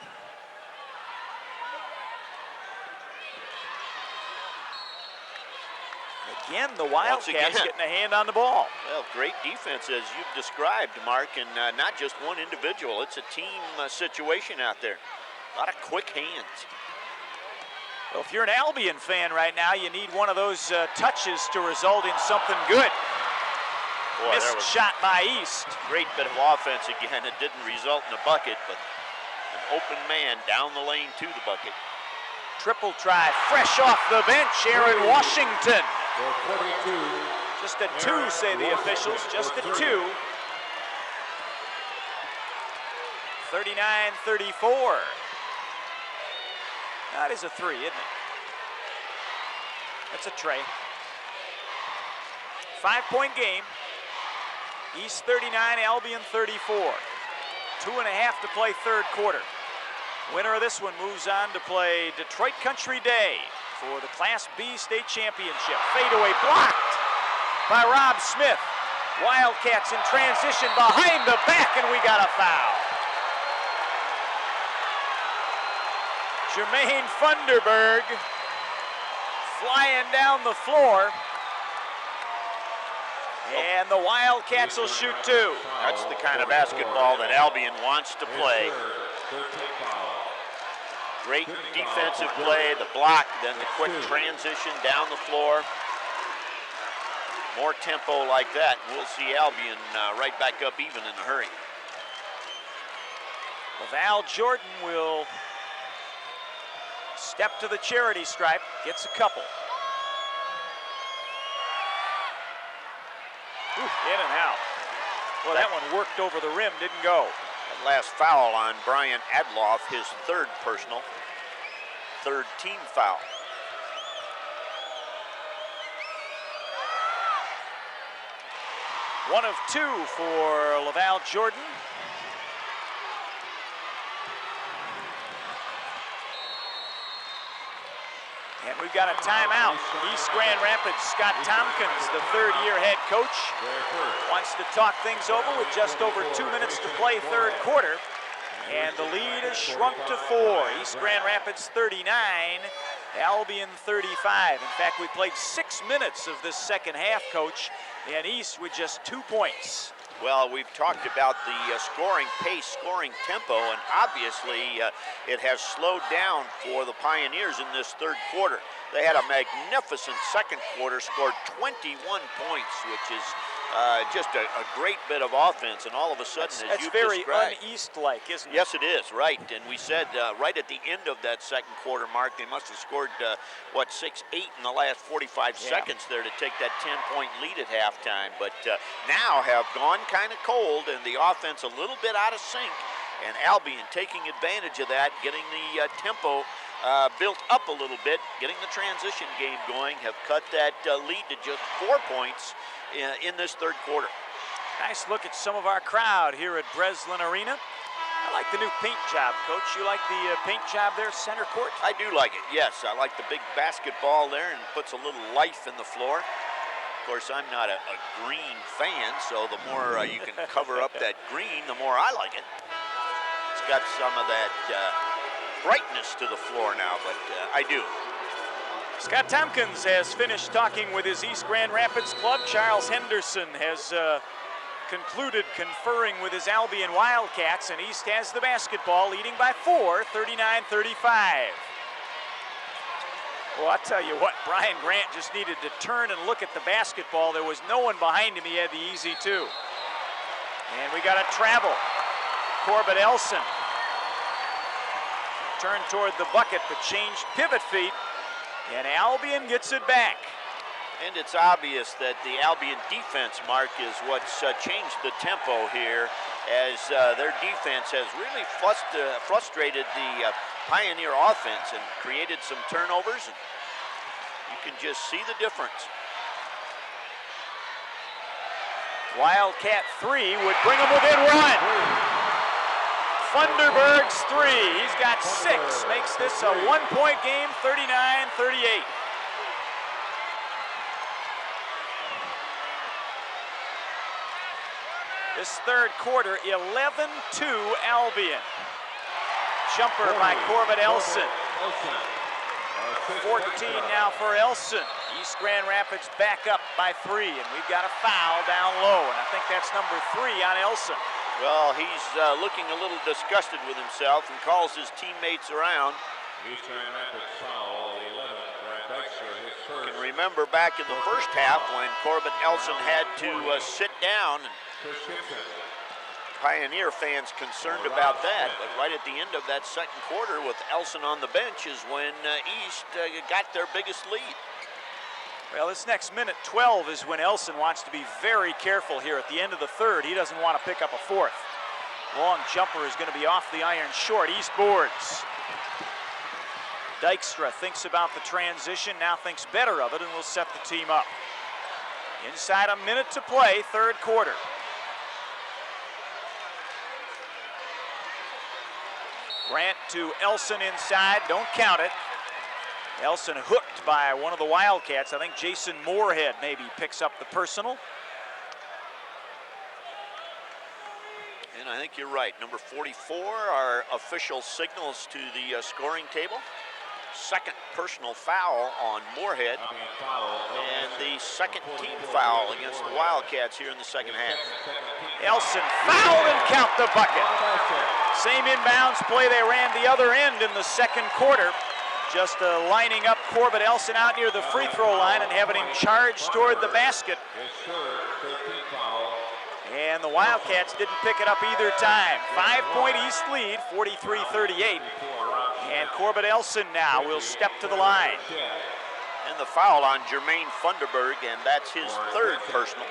Again, the Wildcats getting a hand on the ball. Well, great defense as you've described, Mark, and not just one individual. It's a team situation out there. A lot of quick hands. Well, if you're an Albion fan right now, you need one of those touches to result in something good. Boy, missed shot by East. Great bit of offense again. It didn't result in a bucket, but an open man down the lane to the bucket. Triple try, fresh off the bench, Aaron Washington. Just a 2, say the officials, just a 2. 39-34. That is a 3, isn't it? That's a tray. 5-point game. East 39, Albion 34. 2.5 to play third quarter. Winner of this one moves on to play Detroit Country Day for the Class B state championship. Fadeaway blocked by Rob Smith. Wildcats in transition behind the back, and we got a foul. Jermaine Funderburg flying down the floor. And the Wildcats will shoot 2. That's the kind of basketball that Albion wants to play. Great defensive play, the block, then the quick transition down the floor. More tempo like that, we'll see Albion right back up even in a hurry. Val Jordan will step to the charity stripe, gets a couple. Ooh, in and out. Well, that one worked over the rim, didn't go. That last foul on Brian Adloff, his third personal, third team foul. One of two for Laval Jordan. And we've got a timeout. East Grand Rapids, Scott Tompkins, the third-year head coach, wants to talk things over with just over 2 minutes to play third quarter. And the lead has shrunk to 4. East Grand Rapids 39, Albion 35. In fact, we played 6 minutes of this second half, Coach, and East with just 2 points. Well, we've talked about the scoring pace, scoring tempo, and obviously it has slowed down for the Pioneers in this third quarter. They had a magnificent second quarter, scored 21 points, which is just a great bit of offense, and all of a sudden, as you described. That's very un-East-like, isn't it? Yes, it is, right. And we said right at the end of that second quarter mark, they must have scored, 6-8 in the last 45 seconds there to take that 10-point lead at halftime. But now have gone kind of cold, and the offense a little bit out of sync. And Albion taking advantage of that, getting the tempo built up a little bit, getting the transition game going, have cut that lead to just 4 points in this third quarter. Nice look at some of our crowd here at Breslin Arena. I like the new paint job, Coach. You like the paint job there, center court? I do like it, yes. I like the big basketball there, and puts a little life in the floor. Of course, I'm not a green fan, so the more you can cover up that green, the more I like it. It's got some of that brightness to the floor now, but I do. Scott Tompkins has finished talking with his East Grand Rapids club. Charles Henderson has concluded conferring with his Albion Wildcats, and East has the basketball, leading by 4, 39-35. Well, I'll tell you what, Brian Grant just needed to turn and look at the basketball. There was no one behind him. He had the easy two. And we got a travel. Corbett Elsen turned toward the bucket, but changed pivot feet. And Albion gets it back. And it's obvious that the Albion defense, Mark, is what's changed the tempo here, as their defense has really frustrated the Pioneer offense and created some turnovers. And you can just see the difference. Wildcat 3 would bring them within one. Funderburg's 3, he's got 6, makes this a 1-point game, 39-38. This third quarter, 11-2 Albion. Jumper by Corbett Elsen. 14 now for Elsen. East Grand Rapids back up by 3, and we've got a foul down low, and I think that's number 3 on Elsen. Well, he's looking a little disgusted with himself and calls his teammates around. East Grand Rapids foul, 11, Grant Dykstra, his first. You can remember back in the first half when Corbett Elsen had to sit down. Pioneer fans concerned about that, but right at the end of that second quarter with Elsen on the bench is when East got their biggest lead. Well, this next minute 12 is when Elsen wants to be very careful here at the end of the third. He doesn't want to pick up a fourth. Long jumper is going to be off the iron short. East boards. Dykstra thinks about the transition, now thinks better of it, and will set the team up. Inside a minute to play, third quarter. Grant to Elsen inside, don't count it. Elsen hooked by one of the Wildcats. I think Jason Moorehead maybe picks up the personal. And I think you're right. Number 44, our official signals to the scoring table. Second personal foul on Moorehead. And the second team foul against the Wildcats here in the second half. Elsen fouled and count the bucket. Same inbounds play they ran the other end in the second quarter. Just lining up Corbett Elsen out near the free throw line and having him charge toward the basket. And the Wildcats didn't pick it up either time. 5-point East lead, 43-38. And Corbett Elsen now will step to the line. And the foul on Jermaine Funderburg, and that's his third personal.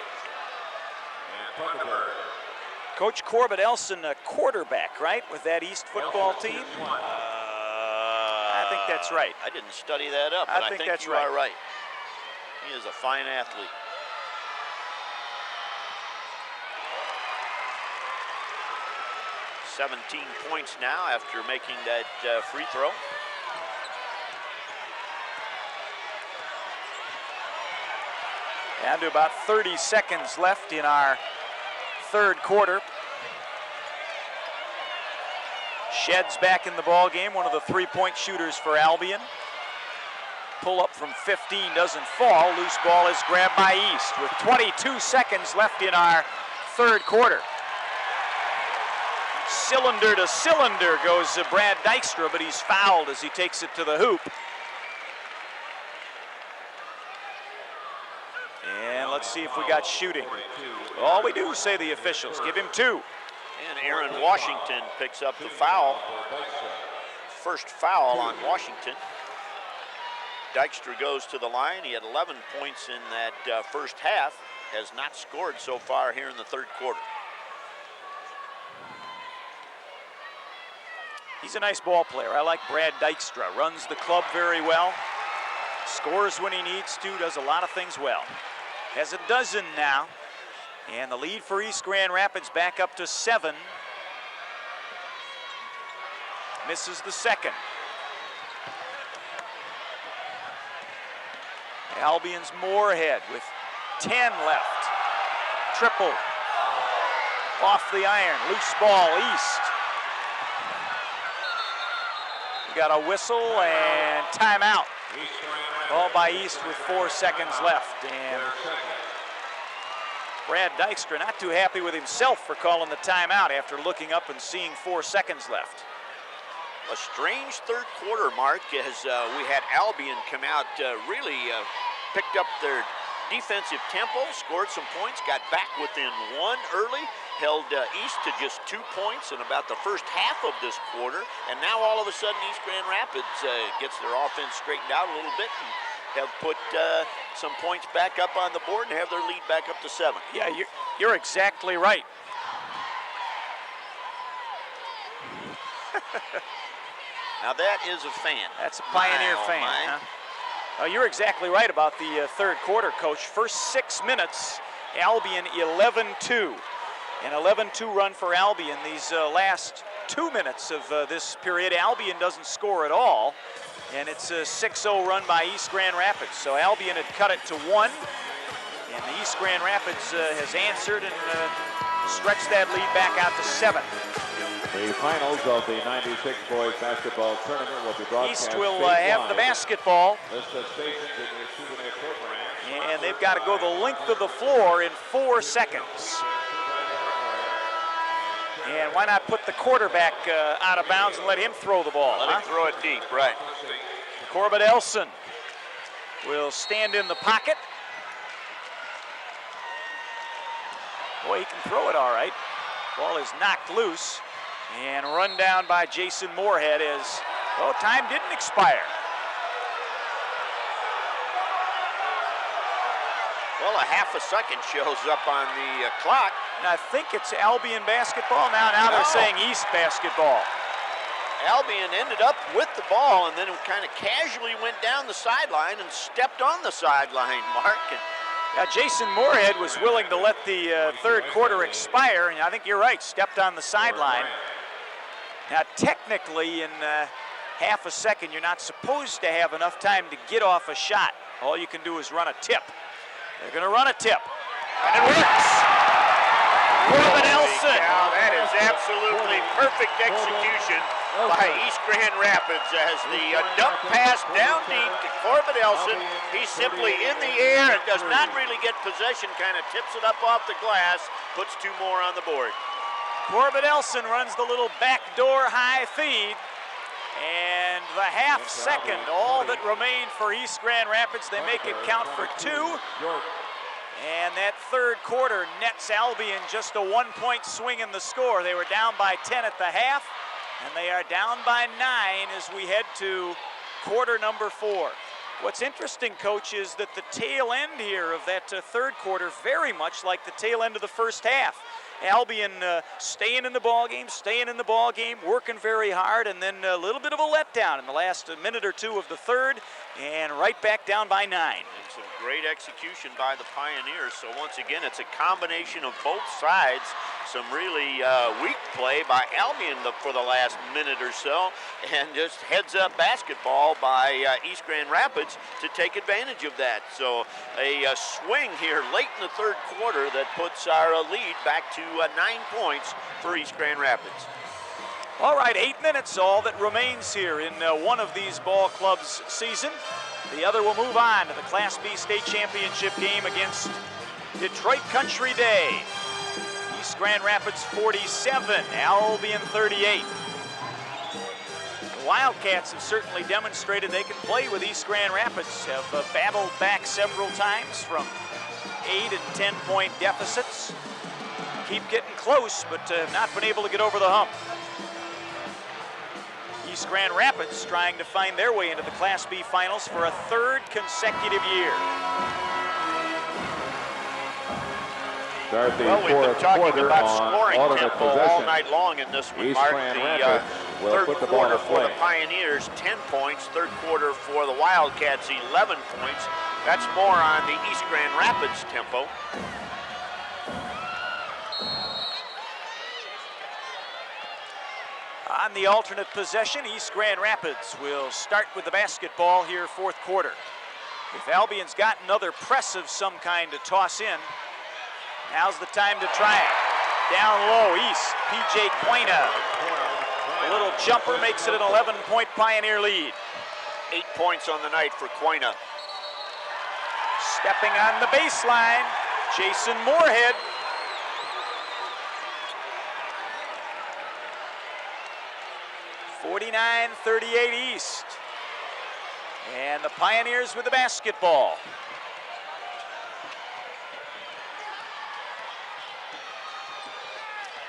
Coach Corbett Elsen, a quarterback, right, with that East football team? I think that's right. I didn't study that up, but I think that's you are right. He is a fine athlete. "17 points now after making that free throw. Down to about 30 seconds left in our third quarter. Shedd's back in the ball game, one of the three-point shooters for Albion. Pull up from 15 doesn't fall. Loose ball is grabbed by East with 22 seconds left in our third quarter. Cylinder to cylinder goes Brad Dykstra, but he's fouled as he takes it to the hoop. And let's see if we got shooting. All we do, say the officials. Give him 2. And Aaron Washington picks up the foul. First foul on Washington. Dykstra goes to the line. He had 11 points in that first half. Has not scored so far here in the third quarter. He's a nice ball player. I like Brad Dykstra. Runs the club very well. Scores when he needs to. Does a lot of things well. Has a dozen now. And the lead for East Grand Rapids back up to 7. Misses the second. Albion's Moorehead with 10 left. Triple. Off the iron. Loose ball, East. We got a whistle and timeout. Ball by East with 4 seconds left. And Brad Dykstra not too happy with himself for calling the timeout after looking up and seeing 4 seconds left. A strange third quarter, Mark, as we had Albion come out, really picked up their defensive tempo, scored some points, got back within 1 early, held East to just 2 points in about the first half of this quarter, and now all of a sudden East Grand Rapids gets their offense straightened out a little bit and have put some points back up on the board and have their lead back up to 7. Yeah, you're exactly right. Now that is a fan. That's a Pioneer fan. Huh? Oh, you're exactly right about the third quarter, Coach. First 6 minutes, Albion 11-2. An 11-2 run for Albion. These last 2 minutes of this period, Albion doesn't score at all. And it's a 6-0 run by East Grand Rapids. So Albion had cut it to 1. And the East Grand Rapids has answered and stretched that lead back out to 7. The finals of the 96 boys basketball tournament will be broadcast. East will have the basketball. List of stations in their souvenir program. And they've got to go the length of the floor in 4 seconds. And why not put the quarterback out of bounds and let him throw the ball? Let him throw it deep, right. Corbett Elsen will stand in the pocket. Boy, he can throw it all right. Ball is knocked loose. And run down by Jason Moorehead as, well, time didn't expire. Well, a half a second shows up on the clock. And I think it's Albion basketball. Now they're saying East basketball. Albion ended up with the ball and then kind of casually went down the sideline and stepped on the sideline, Mark. Yeah, Jason Moorehead was willing to let the third quarter expire, and I think you're right, stepped on the sideline. Now, technically, in half a second, you're not supposed to have enough time to get off a shot. All you can do is run a tip. They're going to run a tip, and it works. Corbett Elsen. Now, that is absolutely perfect execution by East Grand Rapids as the dump pass down deep to Corbett Elsen. He's simply in the air and does not really get possession, kind of tips it up off the glass, puts 2 more on the board. Corbett Elsen runs the little backdoor high feed. And the half second, all that remained for East Grand Rapids. They make it count for 2. And that third quarter nets Albion just a 1-point swing in the score. They were down by 10 at the half, and they are down by 9 as we head to quarter number 4. What's interesting, Coach, is that the tail end here of that third quarter, very much like the tail end of the first half. Albion staying in the ball game, working very hard, and then a little bit of a letdown in the last minute or two of the third, and right back down by 9. It's a great execution by the Pioneers. So once again, it's a combination of both sides. Some really weak play by Albion for the last minute or so, and just heads-up basketball by East Grand Rapids to take advantage of that. So a swing here late in the third quarter that puts our lead back to 9 points for East Grand Rapids. All right, 8 minutes all that remains here in one of these ball clubs' season. The other will move on to the Class B state championship game against Detroit Country Day. East Grand Rapids 47, Albion 38. The Wildcats have certainly demonstrated they can play with East Grand Rapids, have battled back several times from 8 and 10-point deficits. Keep getting close, but have not been able to get over the hump. East Grand Rapids trying to find their way into the Class B finals for a third consecutive year. Well, we've been talking about scoring tempo all night long in this one, Mark. The third quarter for the Pioneers, 10 points. Third quarter for the Wildcats, 11 points. That's more on the East Grand Rapids tempo. On the alternate possession, East Grand Rapids will start with the basketball here, fourth quarter. If Albion's got another press of some kind to toss in, now's the time to try it. Down low, East, PJ Cyayna. A little jumper makes it an 11-point Pioneer lead. 8 points on the night for Cyayna. Stepping on the baseline, Jason Moorehead. (49-38) East. And the Pioneers with the basketball.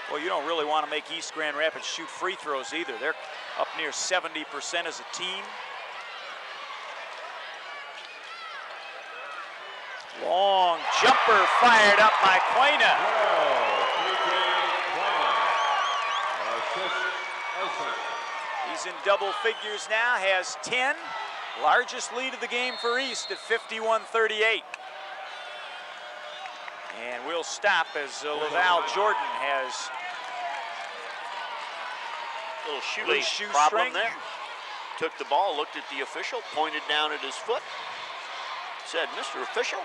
Well, you don't really want to make East Grand Rapids shoot free throws either. They're up near 70% as a team. Long jumper fired up by Cyayna. He's in double figures now, has 10. Largest lead of the game for East at 51-38. And we'll stop as Laval Jordan has a little shoelace problem there. Took the ball, looked at the official, pointed down at his foot, said, "Mr. Official,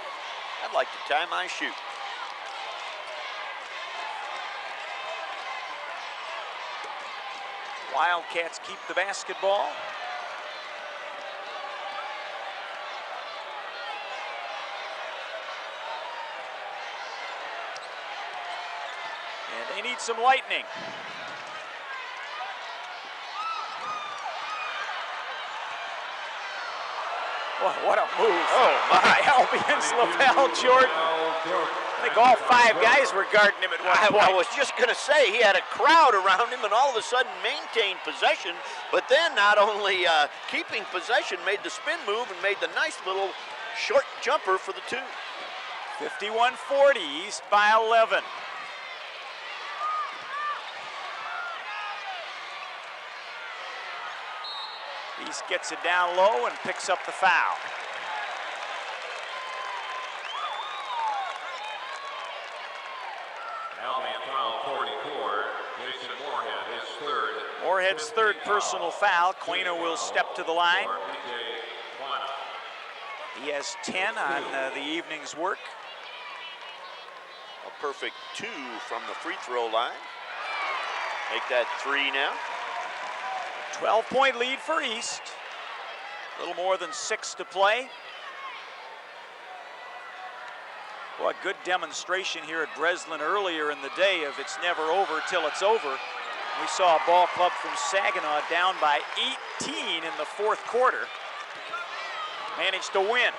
I'd like to tie my shoe." Wildcats keep the basketball. And they need some lightning. Oh, what a move. Oh, my. Albion's Laval Jordan. I think all 5 guys were guarding him at one point. I was just going to say, he had a crowd around him and all of a sudden maintained possession, but then not only keeping possession, made the spin move and made the nice little short jumper for the 2. 51-40, East by 11. East gets it down low and picks up the foul. Jason Moorehead, his third. Moorehead's third personal foul. Cyayna will step to the line. He has 10 on the evening's work. A perfect 2 from the free throw line. Make that 3 now. 12-point lead for East. A little more than 6 to play. Well, a good demonstration here at Breslin earlier in the day of it's never over till it's over. We saw a ball club from Saginaw down by 18 in the fourth quarter. Managed to win.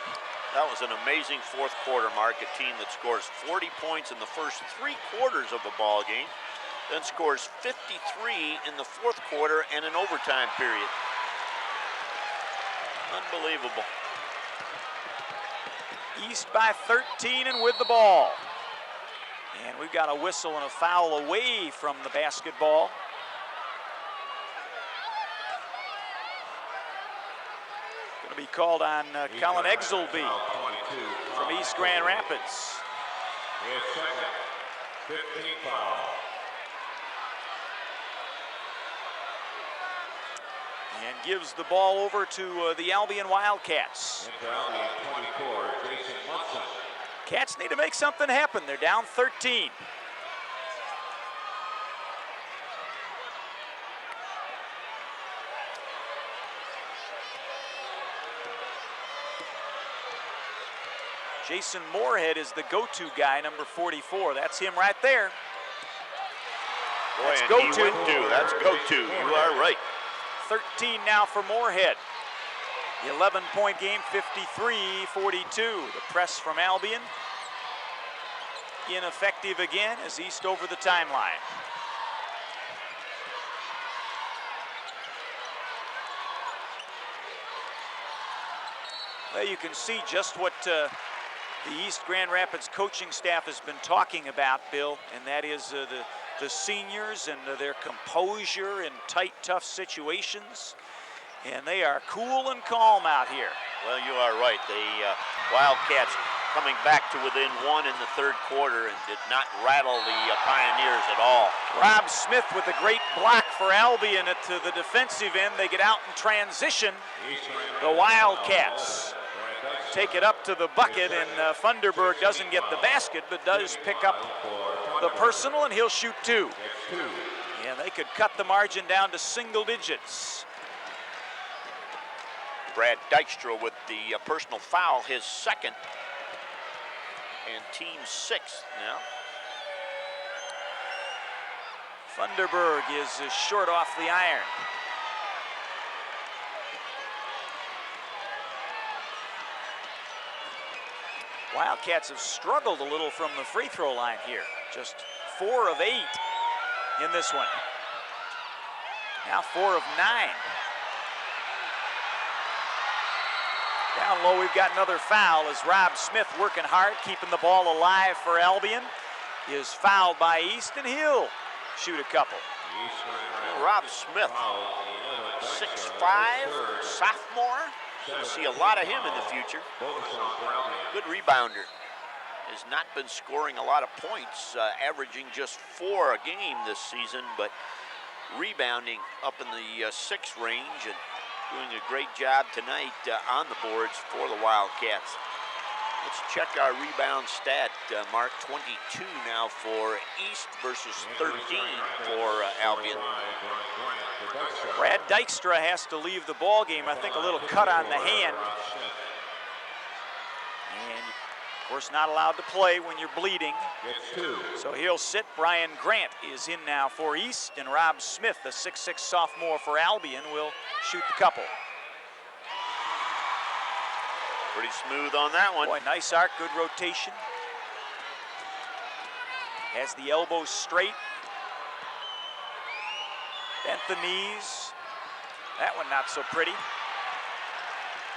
That was an amazing fourth quarter, Mark. A team that scores 40 points in the first 3 quarters of a ball game, then scores 53 in the fourth quarter and an overtime period. Unbelievable. East by 13 and with the ball. And we've got a whistle and a foul away from the basketball. Going to be called on Colin Exelby from East Grand Rapids. His second 15 foul. And gives the ball over to the Albion Wildcats. Into Albion 24, Jason Moorehead. Cats need to make something happen. They're down 13. Jason Moorehead is the go-to guy, number 44. That's him right there. Boy, That's go-to. go-to. That's go-to. You are right. 13 now for Moorehead. The 11-point game, 53-42. The press from Albion. Ineffective again as East over the timeline. Well, you can see just what the East Grand Rapids coaching staff has been talking about, Bill, and that is the seniors and their composure in tight, tough situations. And they are cool and calm out here. Well, you are right. The Wildcats coming back to within 1 in the third quarter and did not rattle the Pioneers at all. Rob Smith with a great block for Albion to the defensive end. They get out in transition. The Wildcats take it up to the bucket, and Funderburg doesn't get the basket, but does pick up the personal, and he'll shoot 2. Yeah, they could cut the margin down to single digits. Brad Dykstra with the personal foul, his second, and team 6th now. Funderburg is short off the iron. Wildcats have struggled a little from the free throw line here. Just 4 of 8 in this one. Now 4 of 9. Down low, we've got another foul as Rob Smith working hard, keeping the ball alive for Albion. He is fouled by East, and he'll shoot a couple. Rob Smith, 6'5", sophomore. We'll see a lot of him in the future. Good rebounder. Has not been scoring a lot of points, averaging just 4 a game this season, but rebounding up in the 6 range and doing a great job tonight on the boards for the Wildcats. Let's check our rebound stat, Mark. 22 now for East versus 13 for Albion. Brad Dykstra has to leave the ball game. I think a little cut on the hand. And of course not allowed to play when you're bleeding. So he'll sit. Brian Grant is in now for East, and Rob Smith, the 6'6" sophomore for Albion, will shoot the couple. Pretty smooth on that one. Boy, nice arc, good rotation. Has the elbows straight. Bent the knees. That one not so pretty.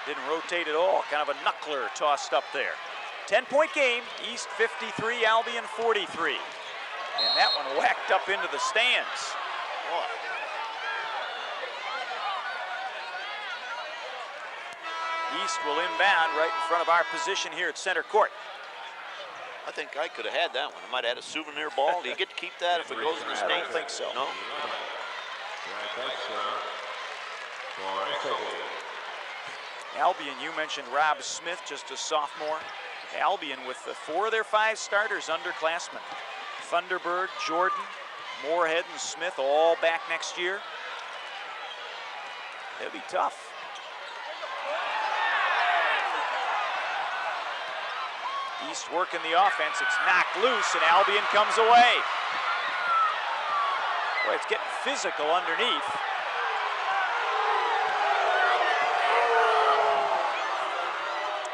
Didn't rotate at all. Kind of a knuckler tossed up there. 10-point game. East 53, Albion 43. And that one whacked up into the stands. Boy. East will inbound right in front of our position here at center court. I think I could have had that one. I might have had a souvenir ball. Do you get to keep that if it goes in the I stands? don't think so. No? Albion, you mentioned Rob Smith, just a sophomore. Albion with 4 of their 5 starters underclassmen. Funderburg, Jordan, Moorehead, and Smith all back next year. It'll be tough. East working the offense. It's knocked loose, and Albion comes away. Boy, it's getting physical underneath.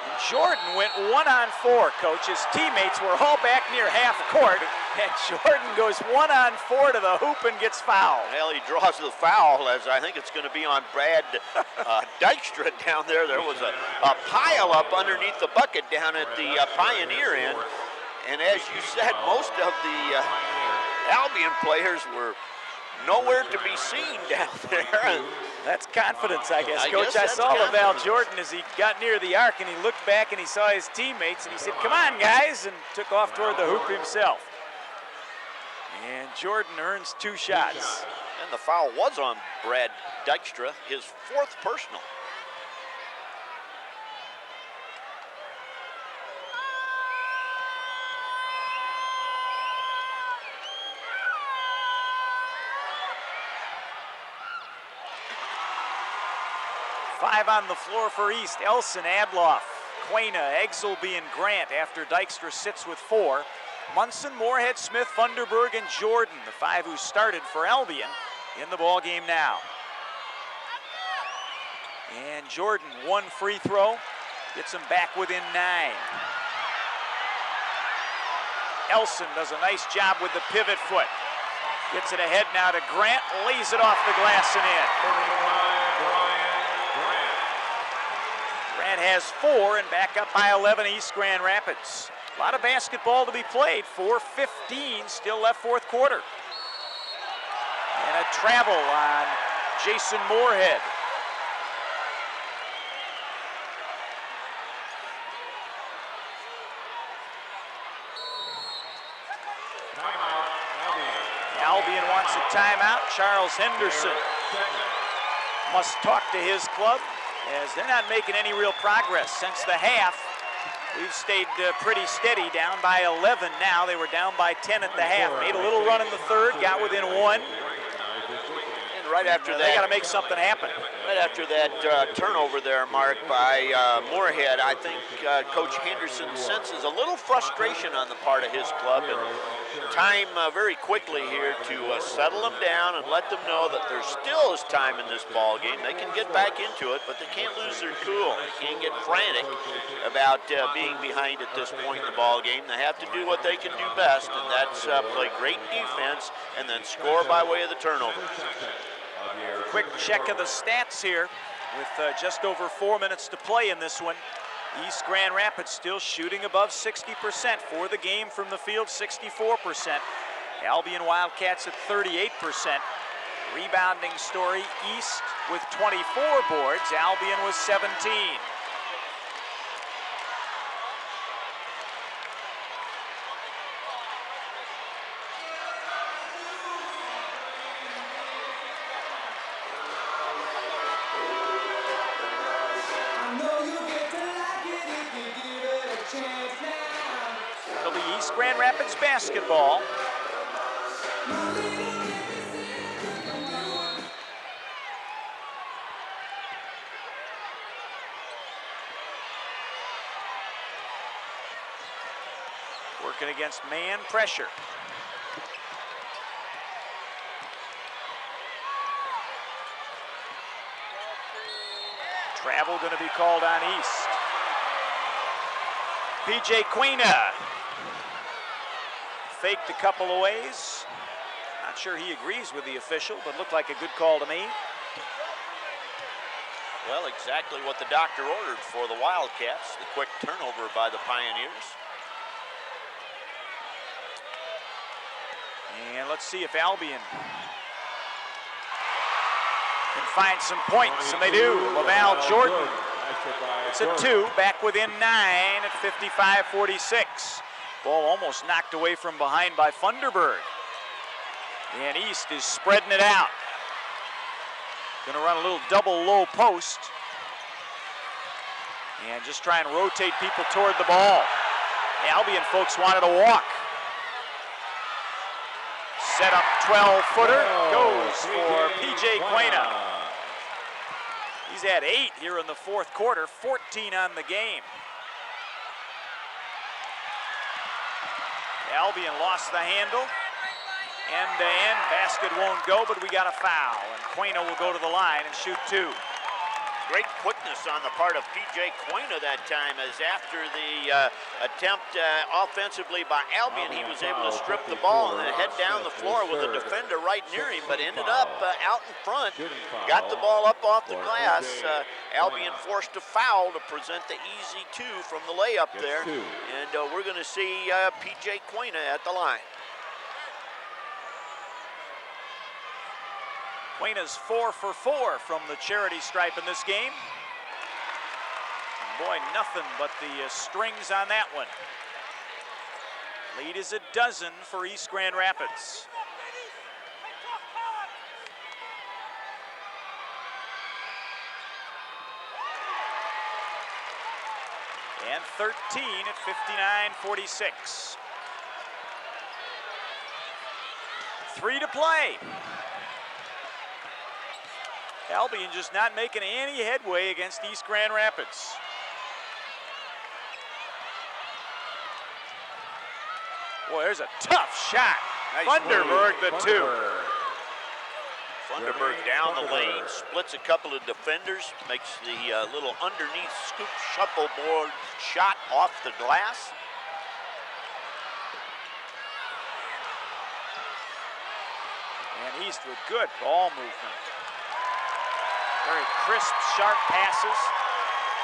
And Jordan went 1-on-4, Coach. His teammates were all back near half court, and Jordan goes 1-on-4 to the hoop and gets fouled. Well, he draws the foul, as I think it's going to be on Brad Dykstra down there. There was a pile up underneath the bucket down at the Pioneer end. And as you said, most of the Albion players were nowhere to be seen down there. That's confidence, I guess. Coach, I that's saw LaVal confidence. Jordan as he got near the arc, and he looked back and he saw his teammates, and he said, "Come on, guys," and took off toward the hoop himself. And Jordan earns 2 shots. And the foul was on Brad Dykstra, his 4th personal. Five on the floor for East. Elsen, Adloff, Cyayna, Egglesby, and Grant after Dykstra sits with 4. Munson, Moorehead, Smith, Funderburg, and Jordan, the 5 who started for Albion, in the ball game now. And Jordan, 1 free throw, gets him back within 9. Elsen does a nice job with the pivot foot. Gets it ahead now to Grant, lays it off the glass and in. Grant has 4 and back up by 11 East Grand Rapids. A lot of basketball to be played. 4:15 still left 4th quarter. And a travel on Jason Moorehead. Albion wants a timeout. Charles Henderson must talk to his club, as they're not making any real progress since the half. We've stayed pretty steady, down by 11 now. They were down by 10 at the half. Made a little run in the 3rd, got within 1. And right after that, they got to make something happen. Right after that turnover there, Mark, by Moorehead, I think Coach Henderson senses a little frustration on the part of his club, and time very quickly here to settle them down and let them know that there still is time in this ball game. They can get back into it, but they can't lose their cool. They can't get frantic about being behind at this point in the ball game. They have to do what they can do best, and that's play great defense and then score by way of the turnover. Quick check of the stats here with just over 4 minutes to play in this one. East Grand Rapids still shooting above 60% for the game from the field, 64%. Albion Wildcats at 38%. Rebounding story, East with 24 boards, Albion with 17. It'll be East Grand Rapids basketball. Working against man pressure. Travel going to be called on East. P.J. Cyayna faked a couple of ways. Not sure he agrees with the official, but looked like a good call to me. Well, exactly what the doctor ordered for the Wildcats, the quick turnover by the Pioneers. And let's see if Albion can find some points, and they do. LaVal Jordan, it's a 2, back within 9 at 55-46. Ball almost knocked away from behind by Funderburg. And East is spreading it out. Gonna run a little double low post. And just try and rotate people toward the ball. The Albion folks wanted a walk. Set up 12-footer, goes for P.J. Cyayna. He's had 8 here in the 4th quarter, 14 on the game. Albion lost the handle. End-to-end, basket won't go, but we got a foul. And Cyayna will go to the line and shoot 2. great quickness on the part of P.J. Cyayna that time, as after the attempt offensively by Albion, he was able to strip the ball and then head down the floor with a defender right near him, but ended up out in front, got the ball up off the glass. Albion forced a foul to present the easy 2 from the layup there, and we're going to see P.J. Cyayna at the line. Cyayna's 4 for 4 from the charity stripe in this game. Boy, nothing but the strings on that one. Lead is a dozen for East Grand Rapids. And 13 at 59-46. 3 to play. Albion just not making any headway against East Grand Rapids. Boy, there's a tough shot. Nice Funderburg, the 2. Funderburg down the lane, splits a couple of defenders, makes the little underneath scoop shuffleboard shot off the glass. And East with good ball movement. Very crisp, sharp passes.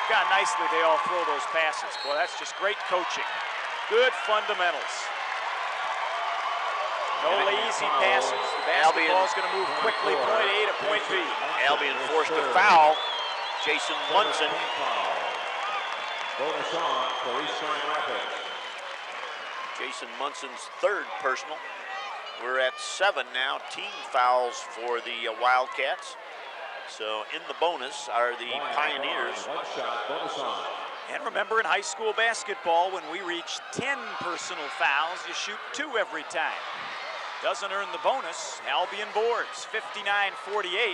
God, nicely they all throw those passes. Boy, that's just great coaching. Good fundamentals. No lazy passes. The basketball is going to move quickly, point A to point B. Albion forced a foul. Jason Munson. Bonus on for East Grand Rapids. Jason Munson's 3rd personal. We're at 7 now. Team fouls for the Wildcats. So in the bonus are the Pioneers. 1 shot, bonus on. And remember, in high school basketball, when we reach 10 personal fouls, you shoot 2 every time. Doesn't earn the bonus. Albion boards 59-48.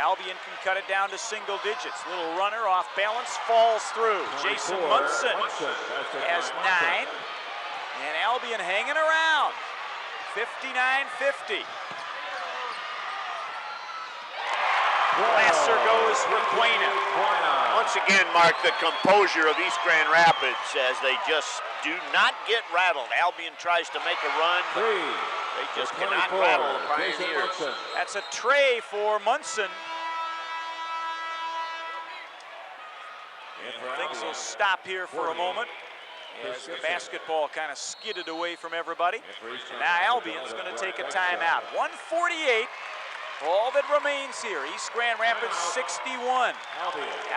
Albion can cut it down to single digits. Little runner off balance, falls through. Jason Munson has 9. And Albion hanging around. 59-50. Glasser goes for Cyayna. Once again, Mark, the composure of East Grand Rapids as they just do not get rattled. Albion tries to make a run, but they just cannot rattle the Pioneers. That's a tray for Munson. Things will stop here for a moment as the basketball kind of skidded away from everybody. And now Albion's going to take a timeout. 1:48. All that remains here. East Grand Rapids 61.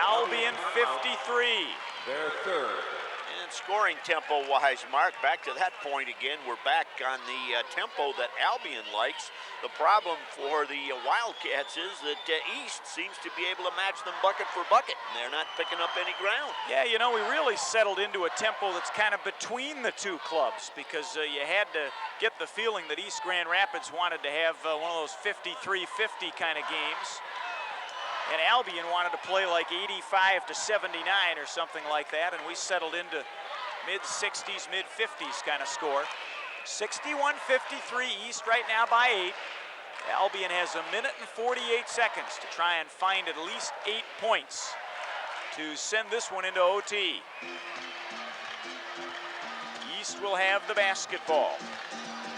Albion 53. Their 3rd. And scoring tempo-wise, Mark, back to that point again. We're back on the tempo that Albion likes. The problem for the Wildcats is that East seems to be able to match them bucket for bucket, and they're not picking up any ground. Yeah, you know, we really settled into a tempo that's kind of between the 2 clubs because you had to get the feeling that East Grand Rapids wanted to have one of those 53-50 kind of games. And Albion wanted to play like 85-79 or something like that, and we settled into mid-60s, mid-50s kind of score. 61-53, East right now by 8. Albion has 1 minute and 48 seconds to try and find at least 8 points to send this one into OT. East will have the basketball.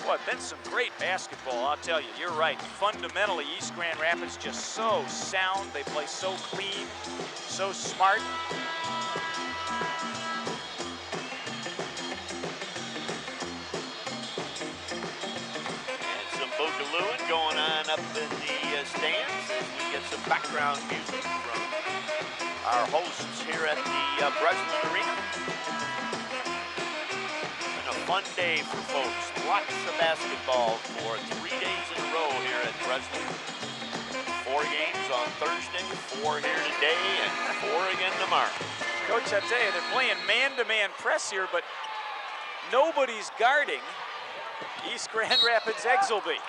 Boy, been some great basketball, I'll tell you. You're right. Fundamentally, East Grand Rapids just so sound. They play so clean, so smart. And some boogalooing going on up in the stands as we get some background music from our hosts here at the Breslin Arena. Fun day for folks. Lots of basketball for 3 days in a row here at Breslin. 4 games on Thursday, 4 here today, and 4 again tomorrow. Coach, I tell you, they're playing man-to-man press here, but nobody's guarding East Grand Rapids Exelby.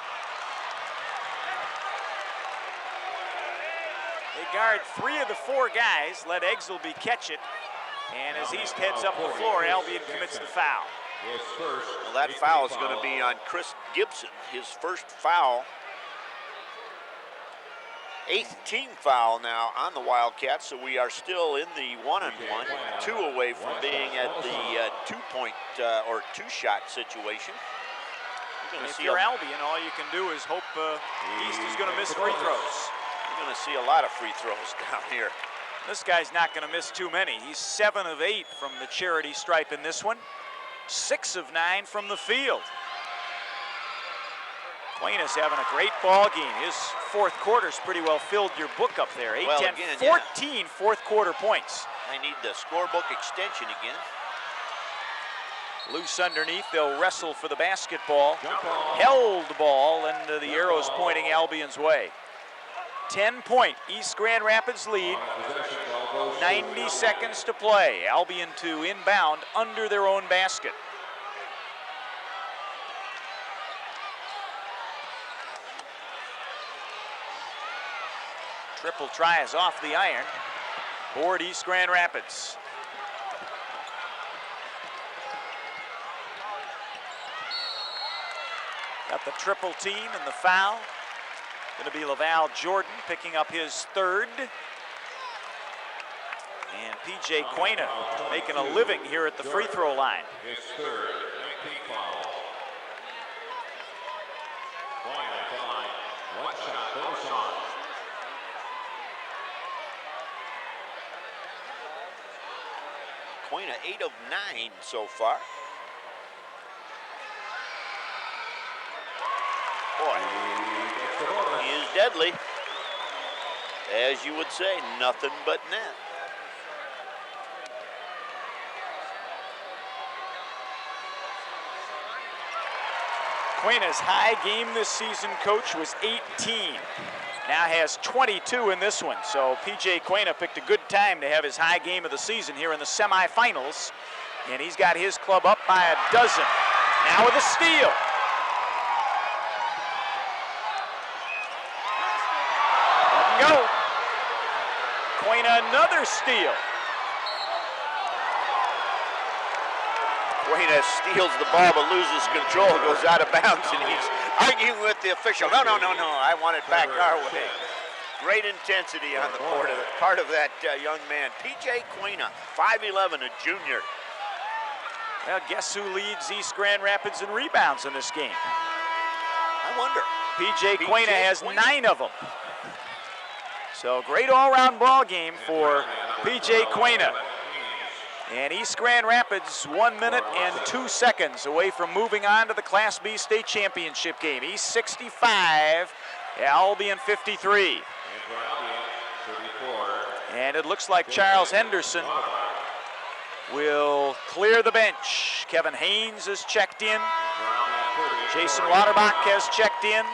They guard 3 of the 4 guys, let Exelby catch it, and as East heads up the floor, Albion commits the foul. Well, that foul is going to be on Chris Gibson, his first foul. 8th team foul now on the Wildcats, so we are still in the 1-on-1, 2 away from being at the 2-point or 2-shot situation. If you're Albion, all you can do is hope East is going to miss free throws. You're going to see a lot of free throws down here. This guy's not going to miss too many. He's 7 of 8 from the charity stripe in this one, 6 of 9 from the field. Cyayna's having a great ball game. His fourth quarter's pretty well filled your book up there. 8, well, 10, again, 14 yeah. fourth quarter points. I need the scorebook extension again. Loose underneath, they'll wrestle for the basketball. Held ball, and the arrow's pointing Albion's way. 10-point East Grand Rapids lead. 90 seconds to play. Albion to inbound under their own basket. Triple try is off the iron. Board East Grand Rapids. Got the triple team and the foul. Going to be Laval Jordan picking up his 3rd. And PJ Cyayna making a living here at the free throw line. His 3rd, 19th foul. Cyayna at the line. 1 shot, bonus on. Cyayna 8 of 9 so far. Boy, he is deadly. As you would say, nothing but net. Cyayna's high game this season, coach, was 18. Now has 22 in this one. So PJ Cyayna picked a good time to have his high game of the season here in the semifinals. And he's got his club up by a dozen. Now with a steal. Go. Cyayna another steal. Cyayna steals the ball but loses control, goes out of bounds, and he's arguing with the official. No, I want it back our way. Great intensity on the part of that young man. PJ Cyayna, 5'11", a junior. Well, guess who leads East Grand Rapids in rebounds in this game? I wonder. PJ Cyayna has 9 of them. So great all-round ball game for PJ Cyayna. And East Grand Rapids 1 minute and 2 seconds away from moving on to the Class B state championship game. East 65, Albion 53. And it looks like Charles Henderson will clear the bench. Kevin Haynes has checked in. Jason Lauterbach has checked in.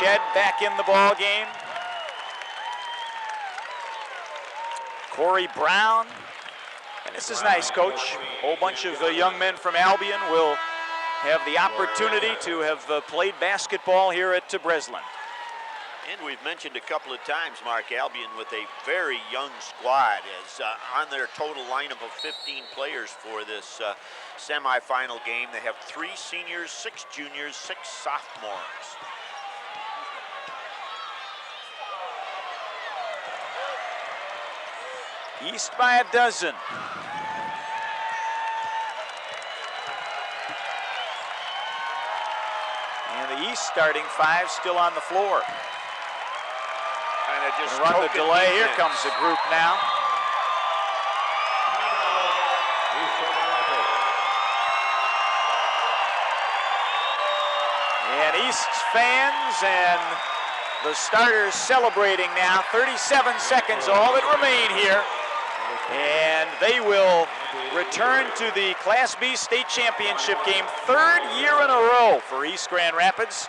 Shed back in the ball game. Corey Brown. And this is nice, Coach. A whole bunch of young men from Albion will have the opportunity to have played basketball here at Breslin. And we've mentioned a couple of times, Mark, Albion with a very young squad as on their total lineup of 15 players for this semifinal game. They have 3 seniors, 6 juniors, 6 sophomores. East by a dozen. And the East starting 5 still on the floor. Kind of just run the delay. Here comes the group now. And East fans and the starters celebrating now. 37 seconds, all that remain here. And they will return to the Class B state championship game, 3rd year in a row for East Grand Rapids.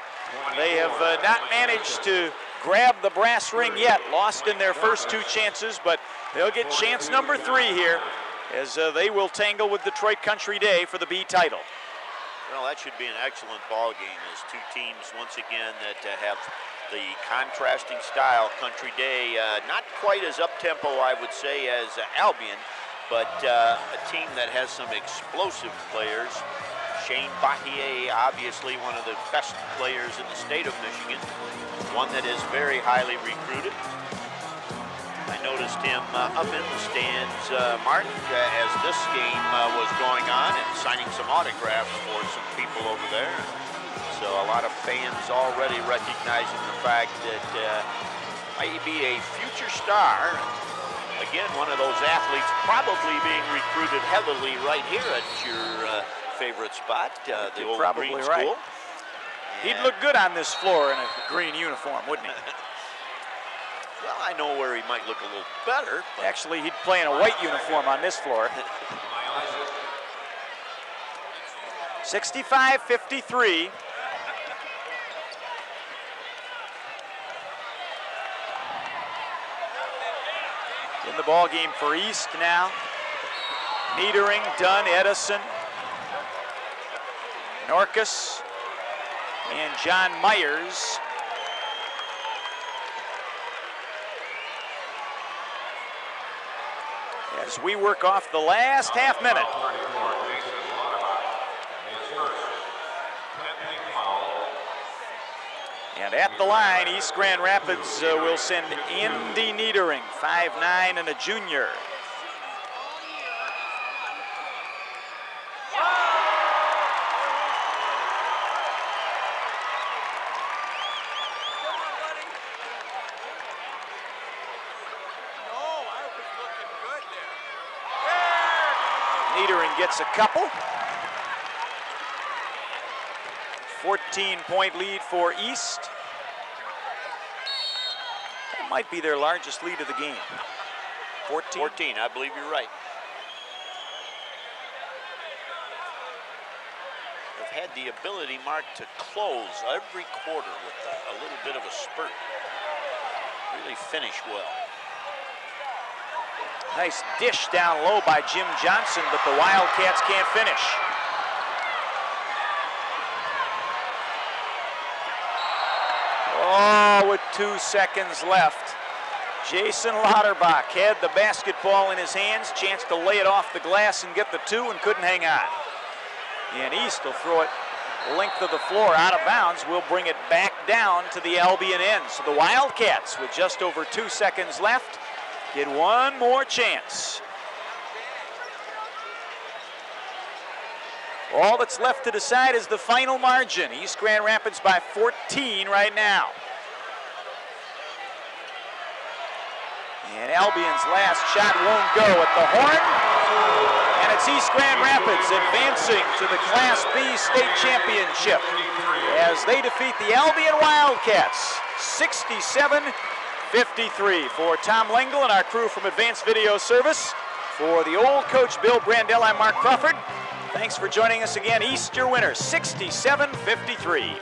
They have not managed to grab the brass ring yet, lost in their first 2 chances, but they'll get chance number 3 here as they will tangle with Detroit Country Day for the B title. Well, that should be an excellent ball game as 2 teams once again that have the contrasting style. Country Day, not quite as up-tempo, I would say, as Albion, but a team that has some explosive players. Shane Battier, obviously one of the best players in the state of Michigan, one that is very highly recruited. I noticed him up in the stands, Mark, as this game was going on, and signing some autographs for some people over there. So a lot of fans already recognizing the fact that might be a future star. Again, one of those athletes probably being recruited heavily right here at your favorite spot, the old probably green right. school. He'd look good on this floor in a green uniform, wouldn't he? Well, I know where he might look a little better. But Actually, he'd play in a white uniform on this floor. 65-53. In the ball game for East now. Niedering, Dunn, Edison, Norcus, and John Myers. As we work off the last half minute. And at the line, East Grand Rapids will send Andy Niedering, 5'9" and a junior. Niedering gets a couple. 14-point lead for East. That might be their largest lead of the game. 14? 14, I believe you're right. They've had the ability, Mark, to close every quarter with a little bit of a spurt. Really finish well. Nice dish down low by Jim Johnson, but the Wildcats can't finish. Oh, with 2 seconds left. Jason Lauterbach had the basketball in his hands, chance to lay it off the glass and get the two, and couldn't hang on. And East will throw it length of the floor out of bounds. We'll bring it back down to the Albion end. So the Wildcats, with just over 2 seconds left, get one more chance. All that's left to decide is the final margin. East Grand Rapids by 14 right now. And Albion's last shot won't go at the horn. And it's East Grand Rapids advancing to the Class B state championship as they defeat the Albion Wildcats 67-53. For Tom Lengel and our crew from Advanced Video Service, for the old coach Bill Brandell, I'm Mark Crawford. Thanks for joining us again. East, your winner, 67-53.